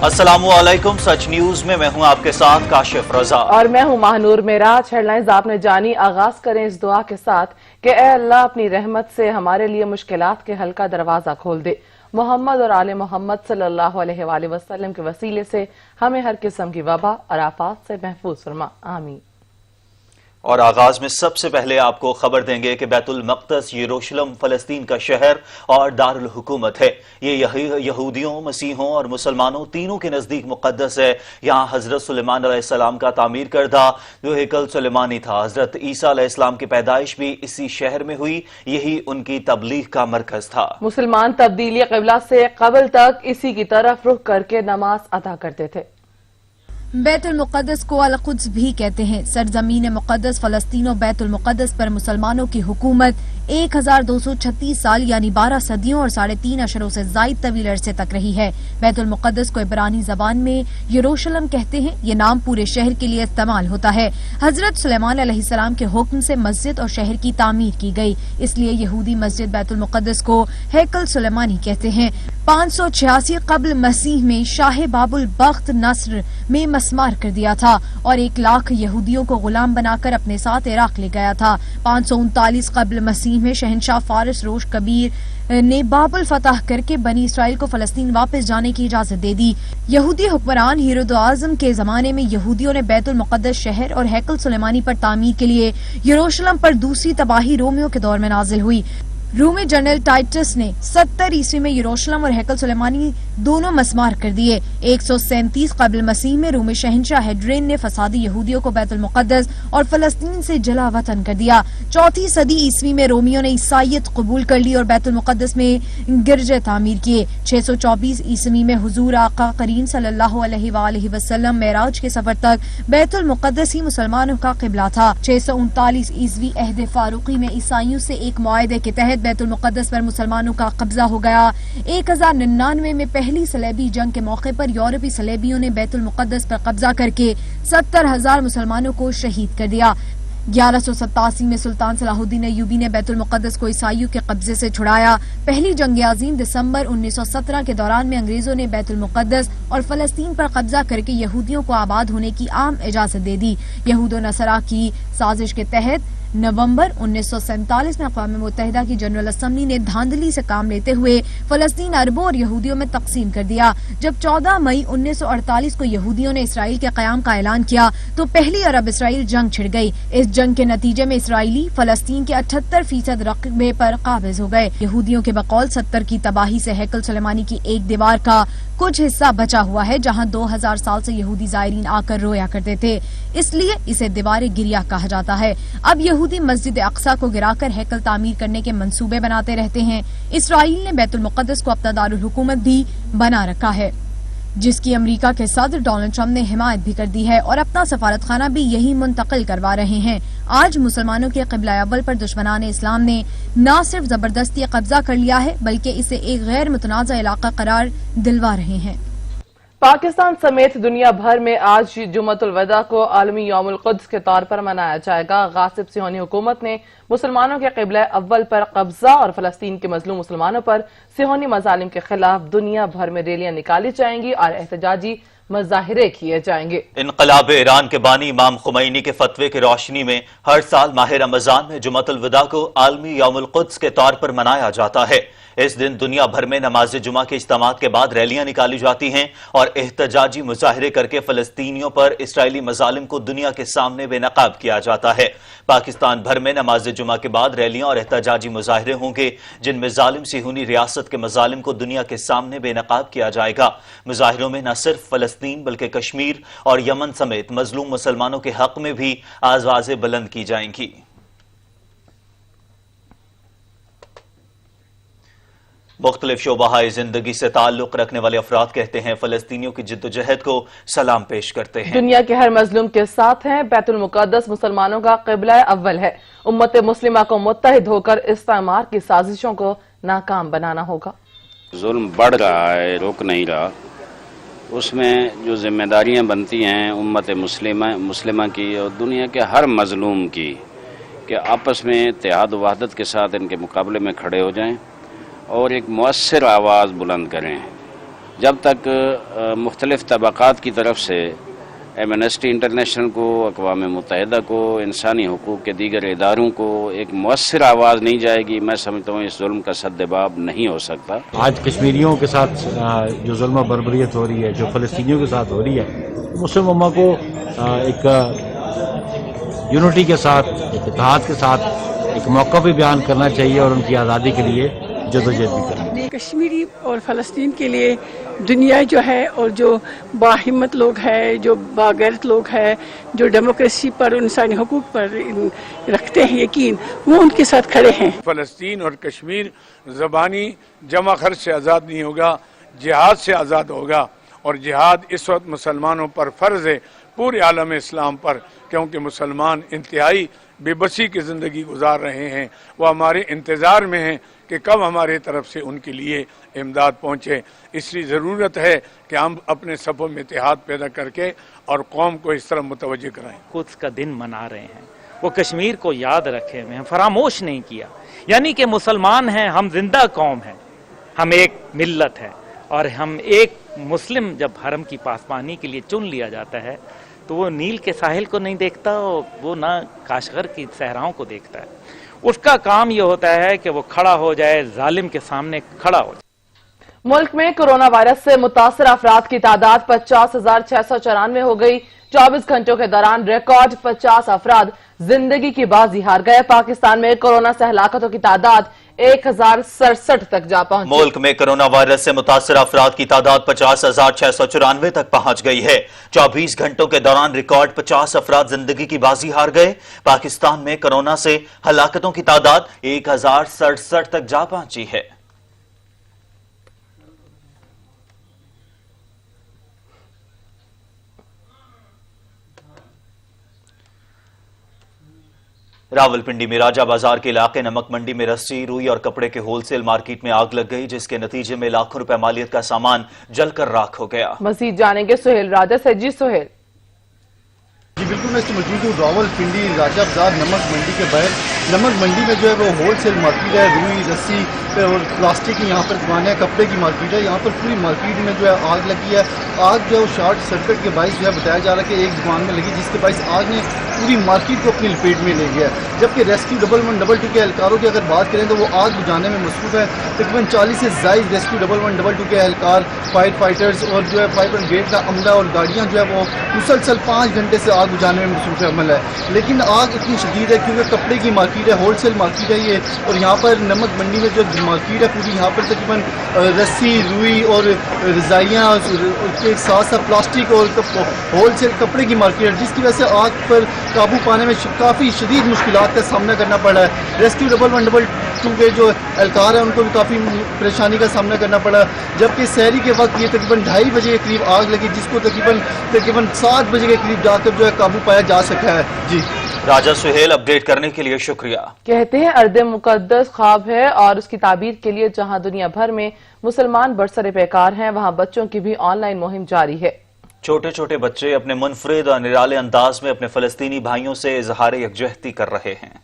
अस्सलामुअलैकुम। सच न्यूज में मैं हूं आपके साथ काशिफ रजा और मैं हूं महानूर मेराज। हेडलाइंस आपने जानी। आगाज करें इस दुआ के साथ कि ए अल्लाह अपनी रहमत से हमारे लिए मुश्किलात के हल का दरवाजा खोल दे। मोहम्मद और आले मोहम्मद सल्लल्लाहु अलैहि वसल्लम के वसीले से हमें हर किस्म की वबा और आफात से महफूज फरमा, आमीन। और आगाज में सबसे पहले आपको खबर देंगे कि बैतुल मक़दस यरूशलेम फलस्तीन का शहर और दारुल हुकूमत है। ये यहूदियों, मसीहों और मुसलमानों तीनों के नजदीक मुक़द्दस है। यहाँ हजरत सुलेमान अलैहिस्सलाम का तामीर करदा जो हैकल सुलेमानी था। हजरत ईसा अलैहिस्सलाम की पैदाइश भी इसी शहर में हुई। यही उनकी तबलीग का मरकज था। मुसलमान तब्दीली क़िबला से क़बल तक इसी की तरफ रुख करके नमाज अदा करते थे। बैतुल मुक़द्दस को अल कुद्स भी कहते हैं। सरजमीन मुक़द्दस फ़लस्तीन और बैतुल मुक़द्दस पर मुसलमानों की हुकूमत 1236 साल यानी 12 सदियों और 3.5 अशरों से ज़ायद तवील अरसे तक रही है। बैतुल मुक़द्दस को इब्रानी ज़बान में यरूशलेम कहते हैं। ये नाम पूरे शहर के लिए इस्तेमाल होता है। हजरत सुलेमान अलैहिस्सलाम के हुक्म से मस्जिद और शहर की तामीर की गई, इसलिए यहूदी मस्जिद बैतुल मुक़द्दस को हैकल सुलेमानी कहते हैं। 586 कब्ल मसीह में शाह बाबुल बख्त नस्र में मस्मार कर दिया था और 1 लाख यहूदियों को गुलाम बनाकर अपने साथ इराक ले गया था। 539 कब्ल मसीह में शहनशाह फारिस रोश कबीर ने बाबुल फतह करके बनी इसराइल को फलस्तीन वापस जाने की इजाजत दे दी। यहूदी हुक्मरान हेरोद आज़म के जमाने में यहूदियों ने बैतुल मुक़द्दस शहर और हैकल सुलेमानी पर तामीर के लिए यरूशलेम पर दूसरी तबाही रोमियों के दौर में नाजिल हुई। रोमी जनरल टाइटस ने 70 ईस्वी में यरूशलेम और हैकल सुलेमानी दोनों मस्मार कर दिए। 137 कब्ल मसीह में रोमी शहनशाह हेड्रेन ने फसादी यहूदियों को बैतुल मुक़द्दस और फलस्तीन से जला वतन कर दिया। 4वीं सदी ईस्वी में रोमियों ने ईसाईयत कबूल कर ली और बैतुल मुक़द्दस में गिरजे तामीर किए। 624 ईस्वी में हुजूर आका करीम सल्लल्लाहु अलैहि वसल्लम मेराज के सफर तक बैतुल मुक़द्दस ही मुसलमानों का क़िबला था। 639 ईस्वी अहद फारूकी में ईसाइयों से एक मुआहदे के तहत बैतुल मुक़द्दस पर मुसलमानों का कब्जा हो गया। 1099 में पहली सलेबी जंग के मौके पर यूरोपी सलेबियों ने बैतुल मुक़द्दस पर कब्जा करके 70,000 मुसलमानों को शहीद कर दिया। 1187 में सुल्तान सलाहुद्दीन अय्यूबी ने बैतुल मुक़द्दस को ईसाइयों के कब्जे से छुड़ाया। पहली जंग अज़ीम दिसंबर 1917 के दौरान में अंग्रेजों ने बैतुल मुक़द्दस और फलस्तीन पर कब्जा करके यहूदियों को आबाद होने की आम इजाजत दे दी। यहूद नसरा की साजिश के तहत नवंबर 1947 में अक़वाम मुत्तहिदा की जनरल असम्बली ने धांधली से काम लेते हुए फलस्तीन अरबों और यहूदियों में तकसीम कर दिया। जब 14 मई 1948 को यहूदियों ने इसराइल के क़याम का ऐलान किया तो पहली अरब इसराइल जंग छिड़ गई। इस जंग के नतीजे में इसराइली फलस्तीन के 78% रकबे पर काबिज हो गए। यहूदियों के बकौल 70 की तबाही से हैकल सुलेमानी की एक दीवार का कुछ हिस्सा बचा हुआ है, जहां 2000 साल से यहूदी ज़ायरीन आकर रोया करते थे, इसलिए इसे दीवार गिरिया कहा जाता है। अब यहूदी मस्जिद अक्सा को गिराकर हैकल तामीर करने के मंसूबे बनाते रहते हैं। इसराइल ने बैतुल मुक़द्दस को अपना दारुल हुकूमत भी बना रखा है, जिसकी अमेरिका के सदर डोनाल्ड ट्रंप ने हिमायत भी कर दी है और अपना सफारत खाना भी यही मुंतकिल करवा रहे हैं। आज मुसलमानों के क़िबला अव्वल पर दुश्मनान इस्लाम ने न सिर्फ जबरदस्ती कब्जा कर लिया है बल्कि इसे एक गैर मुतनाज़ा इलाका करार दिलवा रहे हैं। पाकिस्तान समेत दुनिया भर में आज जुम्मतुल वदा को आलमी यौमुल कुद्स के तौर पर मनाया जाएगा। गासिब सिहोनी हुकूमत ने मुसलमानों के क़िबला अव्वल पर कब्जा और फलस्तीन के मजलूम मुसलमानों पर सिहोनी मजालिम के खिलाफ दुनिया भर में रैलियां निकाली जाएंगी और एहतजाजी मुजाहिरे किए जाएंगे। इनकलाब ईरान के बानी इमाम खुमैनी के फतवे की रोशनी में हर साल माह रमजान में जुम्मतुल वदा को आलमी यौमुल कुद्स के तौर पर मनाया जाता है। इस दिन दुनिया भर में नमाज जुमा के इज्तिमात के बाद रैलियां निकाली जाती हैं और एहतजाजी मुजाहिरे करके फलस्तीनियों पर इसराइली मजालिम को दुनिया के सामने बेनकाब किया जाता है। पाकिस्तान भर में नमाज जुमा के बाद रैलियां और एहतजाजी मुजाहिरे होंगे, जिनमें जालिम सिहूनी रियासत के मजालिम को दुनिया के सामने बेनकाब किया जाएगा। मुजाहिरों में न सिर्फ फलस्तीन बल्कि कश्मीर और यमन समेत मजलूम मुसलमानों के हक में भी आवाज़ें बुलंद की जाएंगी। मुख्तलिफ शोबाहाए जिंदगी से ताल्लुक रखने वाले अफराद कहते हैं फलस्तीनियों की जिद्दोजहद को सलाम पेश करते हैं। दुनिया के हर मजलूम के साथ हैं। बैतुल मुक़द्दस मुसलमानों का क़िबला अव्वल है। उम्मत मुस्लिमा को मुत्तहिद होकर इस्तेमार की साजिशों को नाकाम बनाना होगा। जुल्म बढ़ रहा है, रुक नहीं रहा। उसमें जो जिम्मेदारियां बनती हैं उम्मत मुस्लिमा की और दुनिया के हर मजलूम की कि आपस में इत्तेहाद वहदत के साथ इनके मुकाबले में खड़े हो जाएं और एक मुअस्सिर आवाज़ बुलंद करें جب تک مختلف طبقات کی طرف سے ایمنسٹی انٹرنیشنل کو، اقوام متحدہ کو، انسانی حقوق کے دیگر اداروں کو ایک مؤثر آواز نہیں جائے گی، میں سمجھتا ہوں اس ظلم کا سدباب نہیں ہو سکتا۔ آج کشمیریوں کے ساتھ جو ظلم و بربریت ہو رہی ہے، جو فلسطینیوں کے ساتھ ہو رہی ہے، مسلم امہ کو ایک یونٹی کے ساتھ، ایک اتحاد کے ساتھ ایک موقع بھی بیان کرنا چاہیے اور ان کی آزادی کے لیے جدوجہد بھی کرنا چاہیے۔ کشمیری اور فلسطین کے لیے دنیا جو ہے اور جو باہمت لوگ ہیں، جو باغیرت لوگ ہیں، جو ڈیموکریسی پر، انسانی حقوق پر رکھتے ہیں یقین، وہ ان کے ساتھ کھڑے ہیں۔ فلسطین اور کشمیر زبانی جمع خرچ سے آزاد نہیں ہوگا، جہاد سے آزاد ہوگا، اور جہاد اس وقت مسلمانوں پر فرض ہے، پورے عالم اسلام پر، کیونکہ مسلمان انتہائی بے بسی کی زندگی گزار رہے ہیں۔ وہ ہمارے انتظار میں ہیں کہ کب ہماری طرف سے ان کے لیے امداد پہنچے۔ اس لیے ضرورت ہے کہ ہم اپنے صفوں میں اتحاد پیدا کر کے اور قوم کو اس طرح متوجہ کرائیں۔ قدس کا دن منا رہے ہیں، وہ کشمیر کو یاد رکھے ہوئے ہیں، فراموش نہیں کیا۔ یعنی کہ مسلمان ہیں، ہم زندہ قوم ہیں، ہم ایک ملت ہے، اور ہم ایک مسلم جب حرم کی پاسبانی کے لیے چن لیا جاتا ہے تو وہ نیل کے ساحل کو نہیں دیکھتا، وہ نہ کاشغر کی صحراؤں کو دیکھتا ہے۔ اس کا کام یہ ہوتا ہے کہ وہ کھڑا ہو جائے، ظالم کے سامنے کھڑا ہو جائے۔ ملک میں کورونا وائرس سے متاثرہ افراد کی تعداد 50,694 ہو گئی۔ 24 گھنٹوں کے دوران ریکارڈ 50 افراد زندگی کی بازی ہار گئے۔ پاکستان میں کورونا سے ہلاکتوں کی تعداد 1067 تک جا پہنچی۔ ملک میں کورونا وائرس سے متاثرہ افراد کی تعداد 50,694 تک پہنچ گئی ہے۔ 24 گھنٹوں کے دوران ریکارڈ 50 افراد زندگی کی بازی ہار گئے۔ پاکستان میں کورونا سے ہلاکتوں کی تعداد 1067 تک جا پہنچی ہے۔ راولپنڈی میں راجہ بازار کے علاقے نمک منڈی میں رسی، روئی اور کپڑے کے ہول سیل مارکیٹ میں آگ لگ گئی، جس کے نتیجے میں لاکھوں روپے مالیت کا سامان جل کر راکھ ہو گیا۔ مزید جانیں گے سہیل راجہ سے۔ جی سہیل۔ جی بالکل، میں اس موجود ہوں راولپنڈی راجہ بازار نمک منڈی کے باہر۔ نمک منڈی میں جو ہے وہ ہول سیل مارکیٹ ہے، روئی، رسی اور پلاسٹک کی یہاں پر دکانیں، کپڑے کی مارکیٹ ہے۔ یہاں پر پوری مارکیٹ میں جو ہے آگ لگی ہے۔ آگ جو ہے وہ شارٹ سرکٹ کے باعث جو ہے بتایا جا رہا ہے کہ ایک دکان میں لگی، جس کے باعث آگ نے پوری مارکیٹ کو اپنی لپیٹ میں لے گیا ہے۔ جبکہ ریسکیو 1112 کے اہلکاروں کی اگر بات کریں تو وہ آگ بجھانے میں مصروف ہے۔ تقریباً 40 سے زائد ریسکیو 1112 کے اہلکار، فائر فائٹرز اور جو ہے فائر بریگیڈ کا عملہ اور گاڑیاں جو ہے وہ مسلسل 5 گھنٹے سے آگ بجھانے میں مصروف عمل ہے۔ لیکن آگ اتنی شدید ہے کیونکہ کپڑے کی مارکیٹ ہے، ہول سیل مارکیٹ ہے یہ، اور یہاں پر نمک منڈی میں جو مارکیٹ ہے پوری، یہاں پر تقریباً رسی، روئی اور رضائیاں کے ساتھ ساتھ پلاسٹک اور ہول سیل کپڑے کی مارکیٹ ہے، جس کی وجہ سے آگ پر قابو پانے میں کافی شدید مشکلات کا سامنا کرنا پڑا ہے۔ ریسکیو 1112 کے جو اہلکار ہیں ان کو بھی کافی پریشانی کا سامنا کرنا پڑا، جبکہ سحری کے وقت یہ تقریباً 2:30 بجے کے قریب آگ لگی، جس کو تقریباً 7 بجے کے قریب جا کر جو ہے قابو پایا جا سکا ہے۔ جی راجہ سہیل، اپڈیٹ کرنے کے لیے شکریہ۔ کہتے ہیں ارض مقدس خواب ہے اور اس کی تعبیر کے لیے جہاں دنیا بھر میں مسلمان برسر پیکار ہیں، وہاں بچوں کی بھی آن لائن مہم جاری ہے۔ چھوٹے چھوٹے بچے اپنے منفرد اور نرالے انداز میں اپنے فلسطینی بھائیوں سے اظہار یکجہتی کر رہے ہیں۔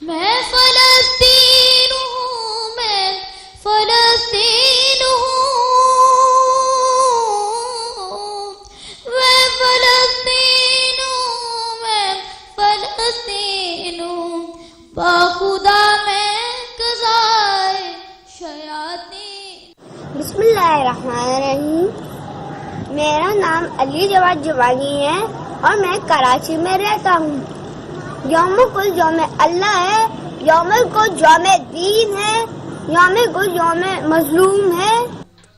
میں فلسطین ہوں، میں فلسطین ہوں، میں فلسطین ہوں، میں فلسطین ہوں، باخدا میں قضائے شیاطین۔ بسم اللہ الرحمن الرحیم۔ میرا نام علی جواد جوانی ہے اور میں کراچی میں رہتا ہوں۔ یوم کل یوم اللہ ہے، یوم کل یوم دین ہے، یوم کل یوم مظلوم ہے۔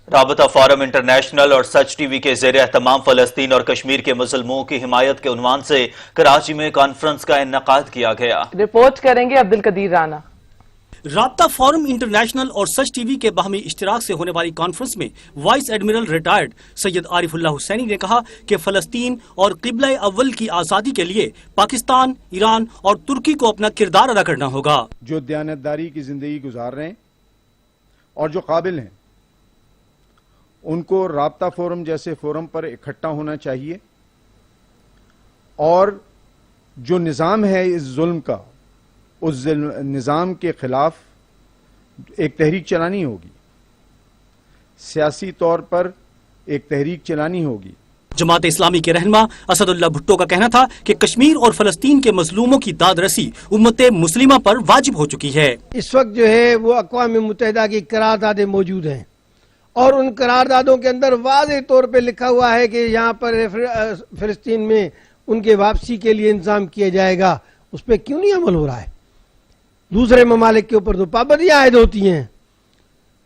رابطہ فورم انٹرنیشنل اور سچ ٹی وی کے زیر اہتمام فلسطین اور کشمیر کے مظلوموں کی حمایت کے عنوان سے کراچی میں کانفرنس کا انعقاد کیا گیا۔ رپورٹ کریں گے عبدالقدیر رانا۔ رابطہ فورم انٹرنیشنل اور سچ ٹی وی کے باہمی اشتراک سے ہونے والی کانفرنس میں وائس ایڈمرل ریٹائرڈ سید عارف اللہ حسینی نے کہا کہ فلسطین اور قبلہ اول کی آزادی کے لیے پاکستان، ایران اور ترکی کو اپنا کردار ادا کرنا ہوگا۔ جو دیانتداری کی زندگی گزار رہے ہیں اور جو قابل ہیں، ان کو رابطہ فورم جیسے فورم پر اکٹھا ہونا چاہیے اور جو نظام ہے اس ظلم کا، اس نظام کے خلاف ایک تحریک چلانی ہوگی सियासी तौर पर एक तहरीक चलानी होगी। जमात इस्लामी के रहनुमा असदुल्ला भुट्टो का कहना था कि कश्मीर और फलस्तीन के मजलूमों की दाद रसी उम्मत मुस्लिमा पर वाजिब हो चुकी है। इस वक्त जो है वो अक़वाम मुत्तहिदा की करारदादें मौजूद हैं और उन करारदादों के अंदर वाज़ेह तौर पे लिखा हुआ है कि यहाँ पर फिलिस्तीन में उनके वापसी के लिए इंतजाम किया जाएगा। उस पर क्यों नहीं अमल हो रहा है? दूसरे ममालिक के ऊपर तो पाबंदियां आयद होती हैं,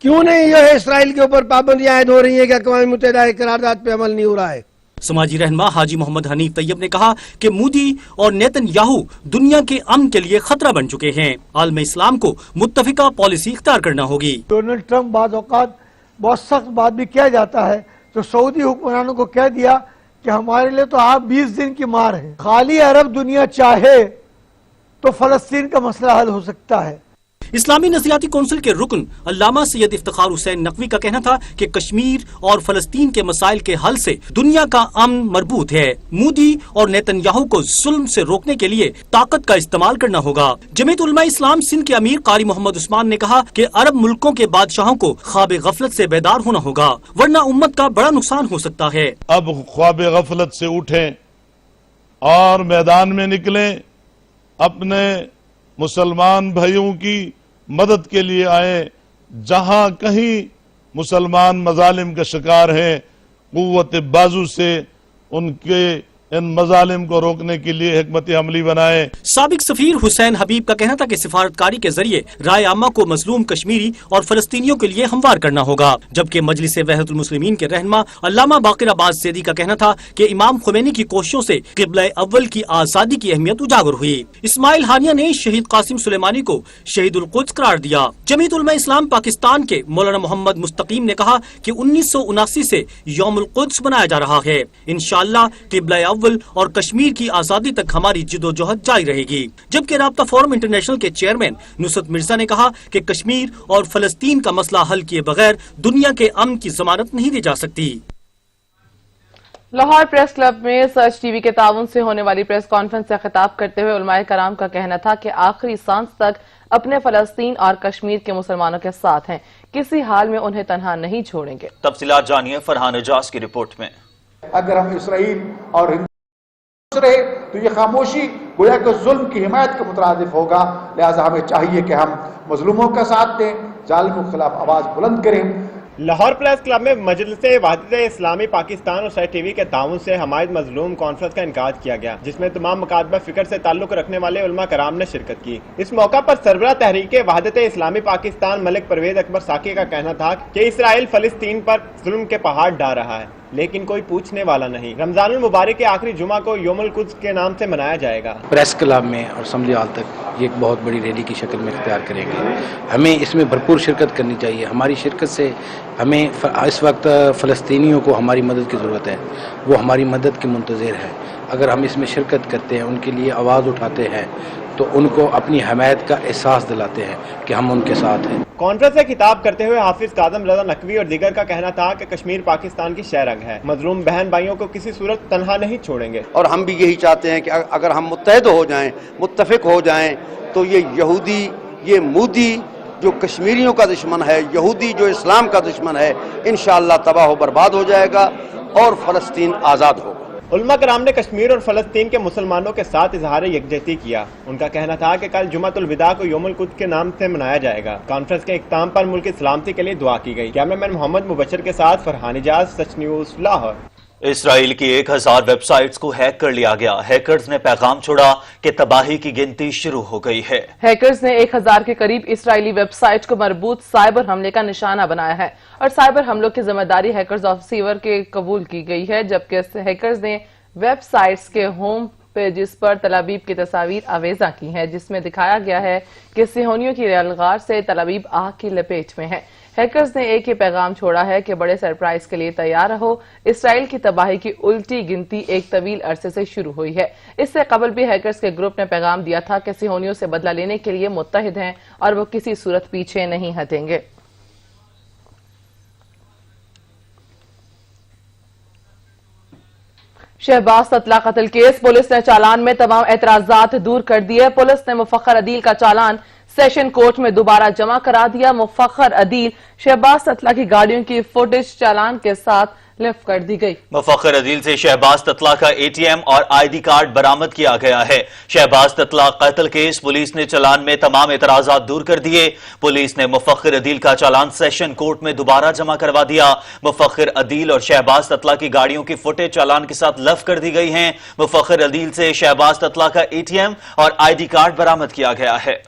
क्यों नहीं जो है इसराइल के ऊपर पाबंदियां आयद हो रही है कि अक़वाम मुत्तहिदा की करारदाद पे अमल नहीं हो रहा है? समाजी रहनुमा हाजी मोहम्मद हनीफ तैयब ने कहा कि मोदी और नेतन्याहू दुनिया के अमन के लिए खतरा बन चुके हैं। आलम इस्लाम को मुत्तफिका पॉलिसी इख्तियार करना होगी। डोनाल्ड ट्रंप बाद औकात बहुत सख्त बात भी किया जाता है तो सऊदी हुक्मरानों को कह दिया कि हमारे लिए तो आप 20 दिन की मार है। खाली अरब दुनिया चाहे तो फलस्तीन का मसला हल हो सकता है। इस्लामी नज़रियाती कौंसिल के रुकन अल्लामा सैयद इफ्तिखार हुसैन नकवी का कहना था कि कश्मीर और फलस्तीन के मसाइल के हल से दुनिया का अमन मरबूत है। मोदी और नेतन्याहू को जुल्म से रोकने के लिए ताकत का इस्तेमाल करना होगा। जमीयत उलमा इस्लाम सिंध के अमीर कारी मोहम्मद उस्मान ने कहा कि अरब मुल्कों के बादशाहों को ख्वाब गफलत से बेदार होना होगा, वरना उम्मत का बड़ा नुकसान हो सकता है। अब ख्वाब गफलत से उठें और मैदान में निकलें, अपने मुसलमान भाइयों की मदद के लिए आए। जहां कहीं मुसलमान मजालिम का शिकार हैं, कुव्वत बाजू से उनके इन मजालिम को रोकने के लिए हिकमत अमली बनाए। साबिक सफीर हुसैन हबीब का कहना था कि सिफारतकारी के जरिए राय आमा को मजलूम कश्मीरी और फलस्तीनियों के लिए हमवार करना होगा। जबकि मजलिस वहदतुल मुस्लिमीन के रहनुमा अल्लामा बाकिर अब्बास सैदी का कहना था कि इमाम खुमैनी की कोशिशों से क़िबला अव्वल की आज़ादी की अहमियत उजागर हुई। इस्माइल हानिया ने शहीद कासिम सुलेमानी को शहीदुल कुद्स करार दिया। जमीयत उलमा इस्लाम पाकिस्तान के मौलाना मोहम्मद मुस्तकीम ने कहा कि 1979 से यौमुल कुद्स मनाया जा रहा है। इंशाअल्लाह क़िबला और कश्मीर की आजादी तक हमारी जिदोजहद जारी रहेगी। जबकि राब्ता फोरम इंटरनेशनल के चेयरमैन नुसरत मिर्जा ने कहा कि कश्मीर और फलस्तीन का मसला हल किए बगैर दुनिया के अमन की जमानत नहीं दी जा सकती। लाहौर प्रेस क्लब में सर्च टीवी के ताउन से होने वाली प्रेस कॉन्फ्रेंस से खिताब करते हुए उलमाए कराम का कहना था कि आखिरी सांस तक अपने फलस्तीन और कश्मीर के मुसलमानों के साथ हैं, किसी हाल में उन्हें तन्हा नहीं छोड़ेंगे। तफसीलात जानिए फरहान एजाज की रिपोर्ट में। अगर हम इसराइल और रहे तो ये खामोशी गोया कि जुल्म की हिमायत के मुतरादिफ होगा। लिहाजा हमें चाहिए कि हम मजलूमों का साथ दें, जालिमों के खिलाफ आवाज बुलंद करें। लाहौर प्रेस क्लब में मजलिस वहदत इस्लामी पाकिस्तान और सर्च टीवी के ताउन से हमायत मजलूम कॉन्फ्रेंस का इनकाद किया गया, जिसमें तमाम मुकादमा फिक्र से ताल्लुक रखने वाले उलमा कराम ने शिरकत की। इस मौका पर सरबराह तहरीक वहदत इस्लामी पाकिस्तान मलिक परवेज अकबर साकी का कहना था कि इसराइल फलस्तीन पर जुल्म के पहाड़ डाल रहा है, लेकिन कोई पूछने वाला नहीं। रमजानुल मुबारक के आखिरी जुमा को यौमुल कुद्स के नाम से मनाया जाएगा। प्रेस क्लब में और असम्बली हॉल तक ये एक बहुत बड़ी रैली की शक्ल में इख्तियार करेंगे। हमें इसमें भरपूर शिरकत करनी चाहिए। हमारी शिरकत से हमें इस वक्त फ़लस्तीनियों को हमारी मदद की ज़रूरत है, वो हमारी मदद के मुंतज़िर हैं। अगर हम इसमें शिरकत करते हैं, उनके लिए आवाज़ उठाते हैं, तो उनको अपनी हमायत का एहसास दिलाते हैं कि हम उनके साथ हैं। कॉन्फ्रेंस से खिताब करते हुए हाफिज काज़म रज़ा नकवी और दीगर का कहना था कि कश्मीर पाकिस्तान की शहरग है, मजलूम बहन भाइयों को किसी सूरत तन्हा नहीं छोड़ेंगे। और हम भी यही चाहते हैं कि अगर हम मुत्तहद हो जाएं, मुत्तफिक हो जाएं, तो ये यहूदी, ये मोदी जो कश्मीरियों का दुश्मन है, यहूदी जो इस्लाम का दुश्मन है, इंशाअल्लाह तबाह बर्बाद हो जाएगा और फलस्तीन आज़ाद होगा। उलमा कराम ने कश्मीर और फलस्तीन के मुसलमानों के साथ इजहार यकजहती किया। उनका कहना था कि कल जुमातुल विदा को यौमुल कुद्स के नाम से मनाया जाएगा। कॉन्फ्रेंस के इख्तिताम पर मुल्क की सलामती के लिए दुआ की गई। कैमरामैन मोहम्मद मुबशर के साथ फरहान इजाज, सच न्यूज, लाहौर। इसराइल की 1000 वेबसाइट्स को हैक कर लिया गया। हैकर्स ने पैगाम छोड़ा कि तबाही की गिनती शुरू हो गई है। हैकर्स ने 1000 के करीब इसराइली वेबसाइट को मरबूत साइबर हमले का निशाना बनाया है और साइबर हमलों की जिम्मेदारी हैकर्स ऑफिसर के कबूल की गई है, जबकि हैकर्स ने वेबसाइट्स के होम पेजेस पर तल अवीव की तस्वीर आवेजा की हैं, जिसमें दिखाया गया है कि सिहोनियों की रेलगार से तल अवीव आग की लपेट में है। हैकर्स ने एक ही पैगाम छोड़ा है कि बड़े सरप्राइज के लिए तैयार रहो। इसराइल की तबाही की उल्टी गिनती एक तवील अरसे से शुरू हुई है। इससे कबल भी हैकर्स के ग्रुप ने पैगाम दिया था कि सिहोनियों से बदला लेने के लिए मुत्तहिद हैं और वो किसी सूरत पीछे नहीं हटेंगे। शहबाज ततला कत्ल केस पुलिस ने चालान में तमाम एतराजात दूर कर दिए। पुलिस ने मुफक्खर अदील का चालान सेशन कोर्ट में दोबारा जमा करा दिया। मुफक्खर अदील शहबाज ततला की गाड़ियों की फुटेज चालान के साथ लिफ्ट कर दी गई। मुफक्खर अदील से शहबाज ततला का एटीएम और आईडी कार्ड बरामद किया गया है। शहबाज ततला कत्ल केस पुलिस ने चालान में तमाम एतराजात दूर कर दिए। पुलिस ने मुफक्खर अदील का चालान सेशन कोर्ट में दोबारा जमा करवा दिया। मुफक्खर अदील और शहबाज ततला की गाड़ियों की फुटेज चालान के साथ लिफ्ट कर दी गई हैं। मुफक्खर अदील से शहबाज ततला का एटीएम और आईडी कार्ड बरामद किया गया है।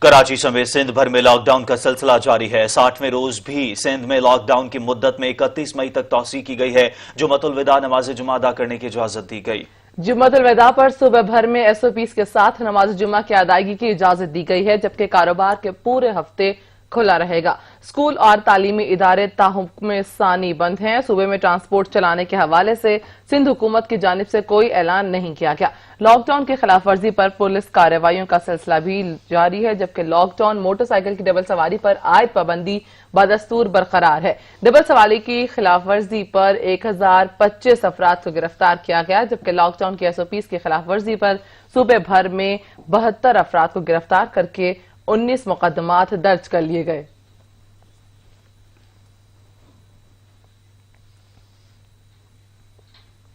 कराची समेत सिंध भर में लॉकडाउन का सिलसिला जारी है। 60वें रोज भी सिंध में लॉकडाउन की मुद्दत में 31 मई तक तौसीह की गई है। जुमतुल विदा नमाज जुमा अदा करने की इजाजत दी गई। जुमतुल विदा पर सुबह भर में SOPs के साथ नमाज जुमा की अदायगी की इजाजत दी गई है, जबकि कारोबार के पूरे हफ्ते खुला रहेगा। स्कूल और तालीमी इदारे ताहुक्म सानी बंद हैं। सूबे में ट्रांसपोर्ट चलाने के हवाले से सिंध हुकूमत की जानिब से कोई ऐलान नहीं किया गया। लॉकडाउन की खिलाफ वर्जी पर पुलिस कार्रवाइयों का सिलसिला भी जारी है, जबकि लॉकडाउन मोटरसाइकिल की डबल सवारी पर आयद पाबंदी बदस्तूर बरकरार है। डबल सवारी की खिलाफ वर्जी पर 1025 अफराद को गिरफ्तार किया गया, जबकि लॉकडाउन की SOPs की खिलाफ वर्जी पर सूबे भर में 72 अफराद को गिरफ्तार करके 19 मुकदमात दर्ज कर लिए गए।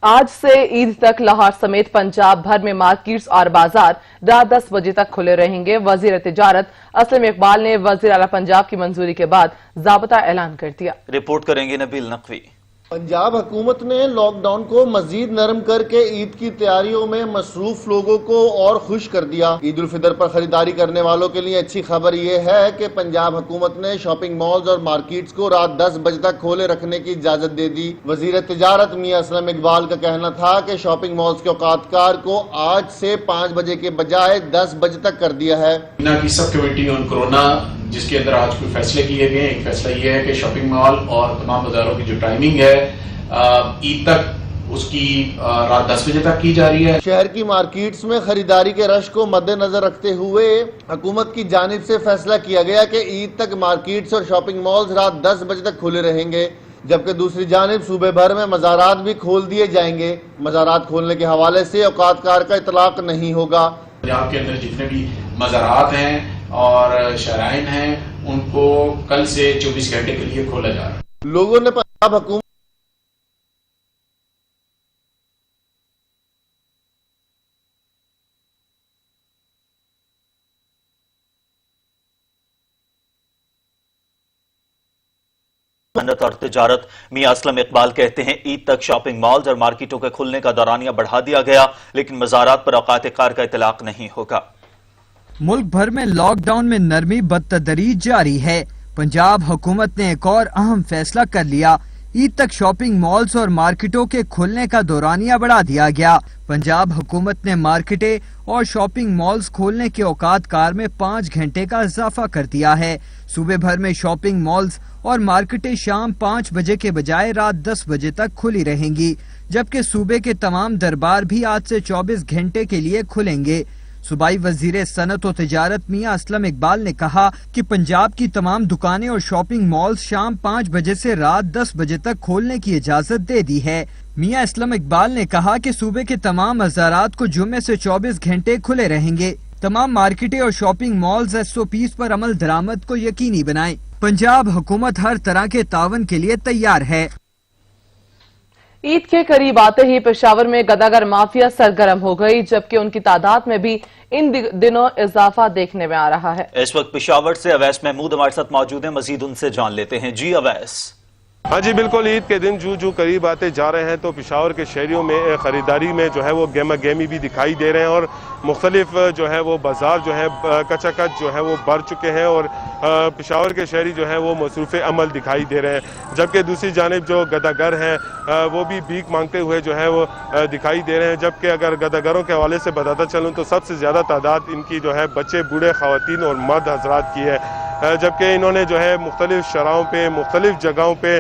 आज से ईद तक लाहौर समेत पंजाब भर में मार्केट्स और बाजार रात 10 बजे तक खुले रहेंगे। वजीर तिजारत असलम इकबाल ने वजीर आला पंजाब की मंजूरी के बाद ज़ाब्ता ऐलान कर दिया। रिपोर्ट करेंगे नबील नकवी। पंजाब हुकूमत ने लॉकडाउन को मजीद नरम करके ईद की तैयारियों में मसरूफ लोगों को और खुश कर दिया। ईद उल फितर पर खरीदारी करने वालों के लिए अच्छी खबर यह है कि पंजाब हुकूमत ने शॉपिंग मॉल्स और मार्केट्स को रात 10 बजे तक खोले रखने की इजाजत दे दी। वजीर तिजारत मियां असलम इकबाल का कहना था कि शॉपिंग मॉल्स के औकातकार को आज से 5 बजे के बजाय 10 बजे तक कर दिया है। की सब कमेटी ऑन कोरोना जिसके अंदर आज कोई फैसले किए गए। एक फैसला ये है कि शॉपिंग मॉल और तमाम बाजारों की जो टाइमिंग है ईद तक उसकी रात 10 बजे तक की जा रही है। शहर की मार्केट्स में खरीदारी के रश को मद्देनजर रखते हुए हुकूमत की जानिब से फैसला किया गया कि ईद तक मार्केट्स और शॉपिंग मॉल्स रात 10 बजे तक खुले रहेंगे, जबकि दूसरी जानिब सूबे भर में मज़ारात भी खोल दिए जाएंगे। मज़ारात खोलने के हवाले से औकातकार का इतलाक नहीं होगा। पंजाब के अंदर जितने भी मज़ारात हैं और शराइन हैं उनको कल से 24 घंटे के लिए खोला जा रहा है। लोगों ने पंजाब हुकूमत और तिजारत मियां असलम इकबाल कहते हैं ईद तक शॉपिंग मॉल्स और मार्केटों के खुलने का दौरानिया बढ़ा दिया गया, लेकिन मज़ारात पर औकात-ए-कार का इतलाक नहीं होगा। मुल्क भर में लॉकडाउन में नरमी बदतदरीज जारी है। पंजाब हुकूमत ने एक और अहम फैसला कर लिया। ईद तक शॉपिंग मॉल्स और मार्केटों के खुलने का दौरानिया बढ़ा दिया गया। पंजाब हुकूमत ने मार्केटें और शॉपिंग मॉल्स खोलने के औकात कार में 5 घंटे का इजाफा कर दिया है। सूबे भर में शॉपिंग मॉल्स और मार्केटें शाम 5 बजे के बजाय रात 10 बजे तक खुली रहेंगी, जबकि सूबे के तमाम दरबार भी आज से 24 घंटे के लिए खुलेंगे। सूबाई वजीर सनत और तिजारत मियां असलम इकबाल ने कहा कि पंजाब की तमाम दुकानें और शॉपिंग मॉल्स शाम 5 बजे से रात 10 बजे तक खोलने की इजाजत दे दी है। मियां असलम इकबाल ने कहा कि सूबे के तमाम मज़ारात को जुम्मे से 24 घंटे खुले रहेंगे। तमाम मार्केटें और शॉपिंग मॉल्स SOPs पर अमल दरामद को यकीनी बनाएं। पंजाब हुकूमत हर तरह के तावन के लिए तैयार है। ईद के करीब आते ही पेशावर में गदागर माफिया सरगर्म हो गई, जबकि उनकी तादाद में भी इन दिनों इजाफा देखने में आ रहा है। इस वक्त पेशावर से अवैस महमूद हमारे साथ मौजूद है, मजीद उनसे जान लेते हैं। जी अवैस। हाँ जी बिल्कुल, ईद के दिन जो करीब आते जा रहे हैं तो पेशावर के शहरियों में खरीदारी में जो है वो गेमा गेमी भी दिखाई दे रहे हैं और मुख्तलिफ जो है वो बाजार जो है कचाकच जो है वो भर चुके हैं और पेशावर के शहरी जो है वो मसरूफ़ अमल दिखाई दे रहे हैं, जबकि दूसरी जानिब जो गदागर हैं वो भी भीख मांगते हुए जो है वो दिखाई दे रहे हैं। जबकि अगर गदागरों के हवाले से बताता चलूँ तो सबसे ज़्यादा तादाद इनकी जो है बच्चे, बूढ़े, ख़वातीन और मर्द हजरात की है। जबकि इन्होंने जो है मुख्तलिफ शराहों पे, मुख्तलिफ जगहों पे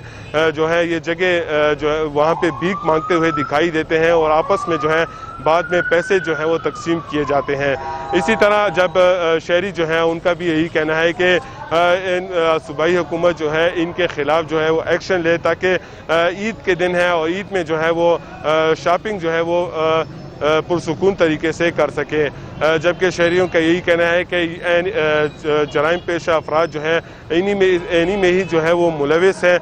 जो है ये जगह जो है वहाँ पे भीख मांगते हुए दिखाई देते हैं और आपस में जो है बाद में पैसे जो है वो तकसीम किए जाते हैं। इसी तरह जब शहरी जो है उनका भी यही कहना है कि सूबाई हुकूमत जो है इनके खिलाफ जो है वो एक्शन ले, ताकि ईद के दिन है और ईद में जो है वो शॉपिंग जो है वो पुरसुकून तरीके से कर सके। जबकि शहरियों का यही कहना है कि जराइम पेशा अफराद जो है इन्हीं में ही जो है वो मुलविस है,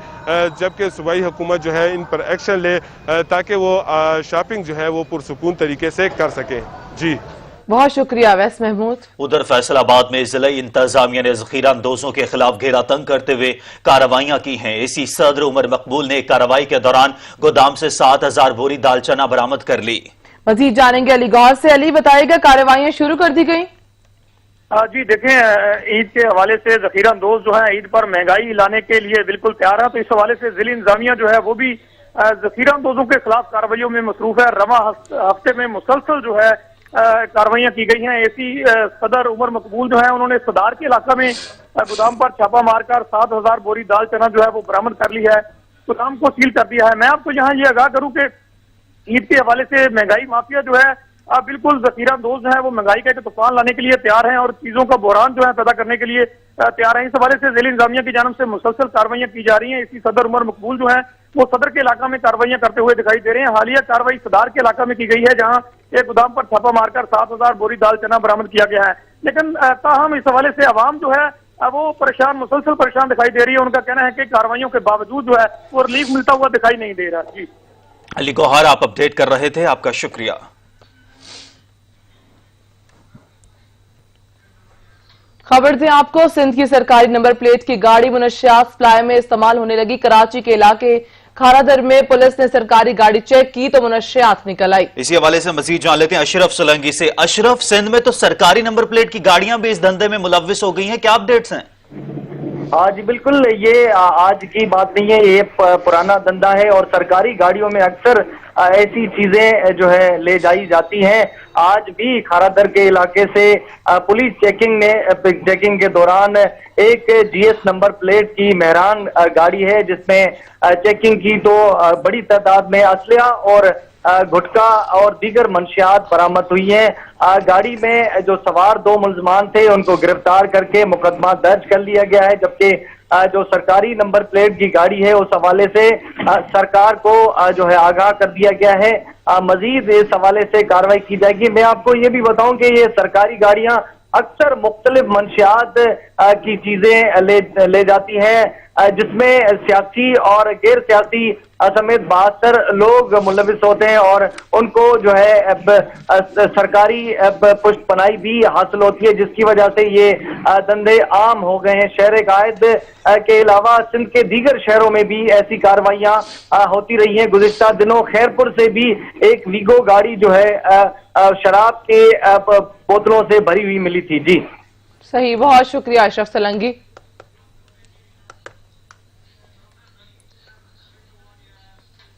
जबकि सूबाई हुकूमत जो है इन पर एक्शन ले ताकि वो शॉपिंग जो है वो पुरसुकून तरीके से कर सके। जी बहुत शुक्रिया वैस महमूद। उधर फैसलाबाद में जिला इंतजामिया ने जखीरा अंदोजों के खिलाफ घेरा तंग करते हुए कार्रवाइयां की हैं। एसी सदर उमर मकबूल ने कार्रवाई के दौरान गोदाम से 7000 बोरी दाल चना बरामद कर ली। मजीद जानेंगे अली गौर से। अली बताएगा, कार्रवाइयां शुरू कर दी गई? जी देखें, ईद के हवाले से जखीरा अंदोज जो है ईद पर महंगाई लाने के लिए बिल्कुल तैयार है, तो इस हवाले से जिला इंतजामिया जो है वो भी जखीरा अंदोजों के खिलाफ कार्रवाइयों में मसरूफ है। रवा हफ्ते में मुसलसल जो है कार्रवाइयां की गई हैं। एसी सदर उमर मकबूल जो है उन्होंने सदार के इलाका में गोदाम पर छापा मारकर 7000 बोरी दाल चना जो है वो बरामद कर ली है, गोदाम को सील कर दिया है। मैं आपको यहाँ ये आगाह करूँ कि ईद के हवाले से महंगाई माफिया जो है बिल्कुल जखीरा अंदोज है वो महंगाई का एक तूफान लाने के लिए तैयार हैं और चीजों का बहरान जो है पैदा करने के लिए तैयार है। इस हवाले से जिला इंतजामिया की जानिब से मुसलसल कार्रवाइयां की जा रही हैं। इसी सदर उमर मकबूल जो है वो सदर के इलाका में कार्रवाइयां करते हुए दिखाई दे रहे हैं। हालिया कार्रवाई सदार के इलाका में की गई है, जहां एक गोदाम पर छापा मारकर 7000 बोरी दाल चना बरामद किया गया है। लेकिन ताहम इस हवाले से अवाम जो है वो परेशान, मुसलसल परेशान दिखाई दे रही है। उनका कहना है कि कार्रवाइयों के बावजूद जो है वो रिलीफ मिलता हुआ दिखाई नहीं दे रहा। जी अली गौहर, आप अपडेट कर रहे थे, आपका शुक्रिया। खबर दें आपको, सिंध की सरकारी नंबर प्लेट की गाड़ी मुनशियात सप्लाई में इस्तेमाल होने लगी। कराची के इलाके खारादर में पुलिस ने सरकारी गाड़ी चेक की तो मुनशियात निकल आई। इसी हवाले से मजीद जान लेते हैं अशरफ सोलंकी से। अशरफ, सिंध में तो सरकारी नंबर प्लेट की गाड़ियां भी इस धंधे में मुलविस हो गई हैं, क्या अपडेट्स हैं? हाँ जी बिल्कुल, ये आज की बात नहीं है, ये पुराना धंधा है और सरकारी गाड़ियों में अक्सर ऐसी चीजें जो है ले जाई जाती हैं। आज भी खारादर के इलाके से पुलिस चेकिंग के दौरान एक जीएस नंबर प्लेट की मेहरान गाड़ी है जिसमें चेकिंग की तो बड़ी तादाद में असलहा और गुटखा और दीगर मंशियात बरामद हुई हैं। गाड़ी में जो सवार 2 मुलजमान थे उनको गिरफ्तार करके मुकदमा दर्ज कर लिया गया है, जबकि जो सरकारी नंबर प्लेट की गाड़ी है उस हवाले से सरकार को जो है आगाह कर दिया गया है। मजीद इस हवाले से कार्रवाई की जाएगी। मैं आपको ये भी बताऊं कि ये सरकारी गाड़ियां अक्सर मुख्तलिफ मंशियात की चीजें ले जाती हैं, जिसमें सियासी और गैर सियासी समेत 72 लोग मुलविस होते हैं और उनको जो है सरकारी पुष्ट पनाही भी हासिल होती है, जिसकी वजह से ये धंधे आम हो गए हैं। शहर कायद के अलावा सिंध के दीगर शहरों में भी ऐसी कार्रवाइयां होती रही हैं। गुज़िश्ता दिनों खैरपुर से भी एक वीगो गाड़ी जो है शराब के बोतलों से भरी हुई मिली थी। जी सही, बहुत शुक्रिया अशरफ सोलंकी।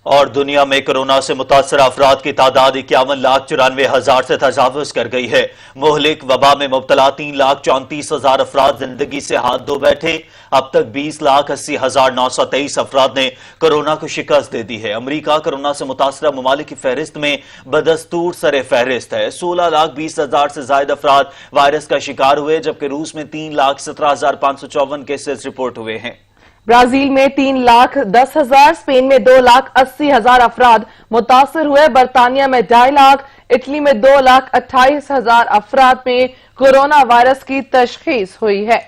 और दुनिया में कोरोना से मुतासर अफराद की तादाद 51,94,000 से तजावुज कर गई है। मुहलिक वबा में मुब्तला 3,34,000 अफराद जिंदगी से हाथ धो बैठे। अब तक 20,80,923 अफराद ने कोरोना को शिकस्त दे दी है। अमरीका कोरोना से मुतासरा ममालिक की फहरिस्त में बदस्तूर सरे फहरिस्त है। 16,20,000 से ज्यादा अफराद वायरस का शिकार हुए, जबकि रूस में 3,17,554 केसेस रिपोर्ट हुए हैं। ब्राजील में 3,10,000, स्पेन में 2,80,000 अफराद मुतासर हुए। बरतानिया में 2.5 लाख, इटली में 2,28,000 अफराद में कोरोना वायरस की तशखीस हुई है।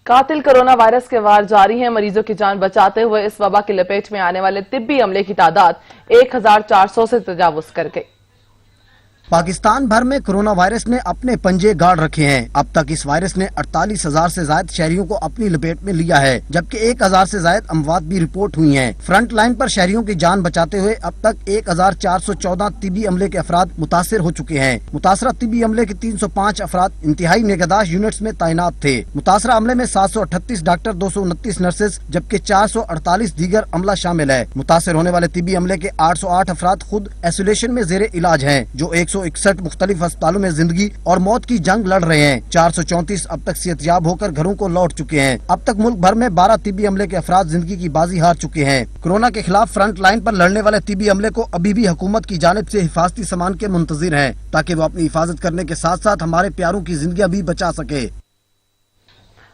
कातिल कोरोना वायरस के वार जारी हैं। मरीजों की जान बचाते हुए इस वबा की लपेट में आने वाले तिब्बी अमले की तादाद 1,400 से तजावुज कर गई। पाकिस्तान भर में कोरोना वायरस ने अपने पंजे गाड़ रखे हैं। अब तक इस वायरस ने 48,000 से ज्यादा शहरियों को अपनी लपेट में लिया है, जबकि 1,000 से ज्यादा अमवात भी रिपोर्ट हुई हैं। फ्रंट लाइन पर शहरियों की जान बचाते हुए अब तक 1,414 तिब्बी अमले के अफराद मुतासिर हो चुके हैं। मुतासरा तिब्बी अमले के 305 अफराद इंतहाई निगहदाश्त यूनिट्स में तैनात थे। मुतासरा अमले में 738 डॉक्टर, 229 नर्सेज, जबकि 448 दीगर अमला शामिल है। मुतासिर होने वाले तिब्बी अमले के 808 अफराद खुद आइसोलेशन में जेर इलाज हैं, जो 161 मुख्तलिफ अस्पतालों में जिंदगी और मौत की जंग लड़ रहे हैं। 434 अब तक सेहतयाब होकर घरों को लौट चुके हैं। अब तक मुल्क भर में 12 तिब्बी अमले के अफराद जिंदगी की बाजी हार चुके हैं। कोरोना के खिलाफ फ्रंट लाइन पर लड़ने वाले तिब्बी अमले को अभी भी हुकूमत की जानिब से हिफाजती सामान के मुंतजिर हैं, ताकि वो अपनी हिफाजत करने के साथ साथ हमारे प्यारों की जिंदगी भी बचा सके।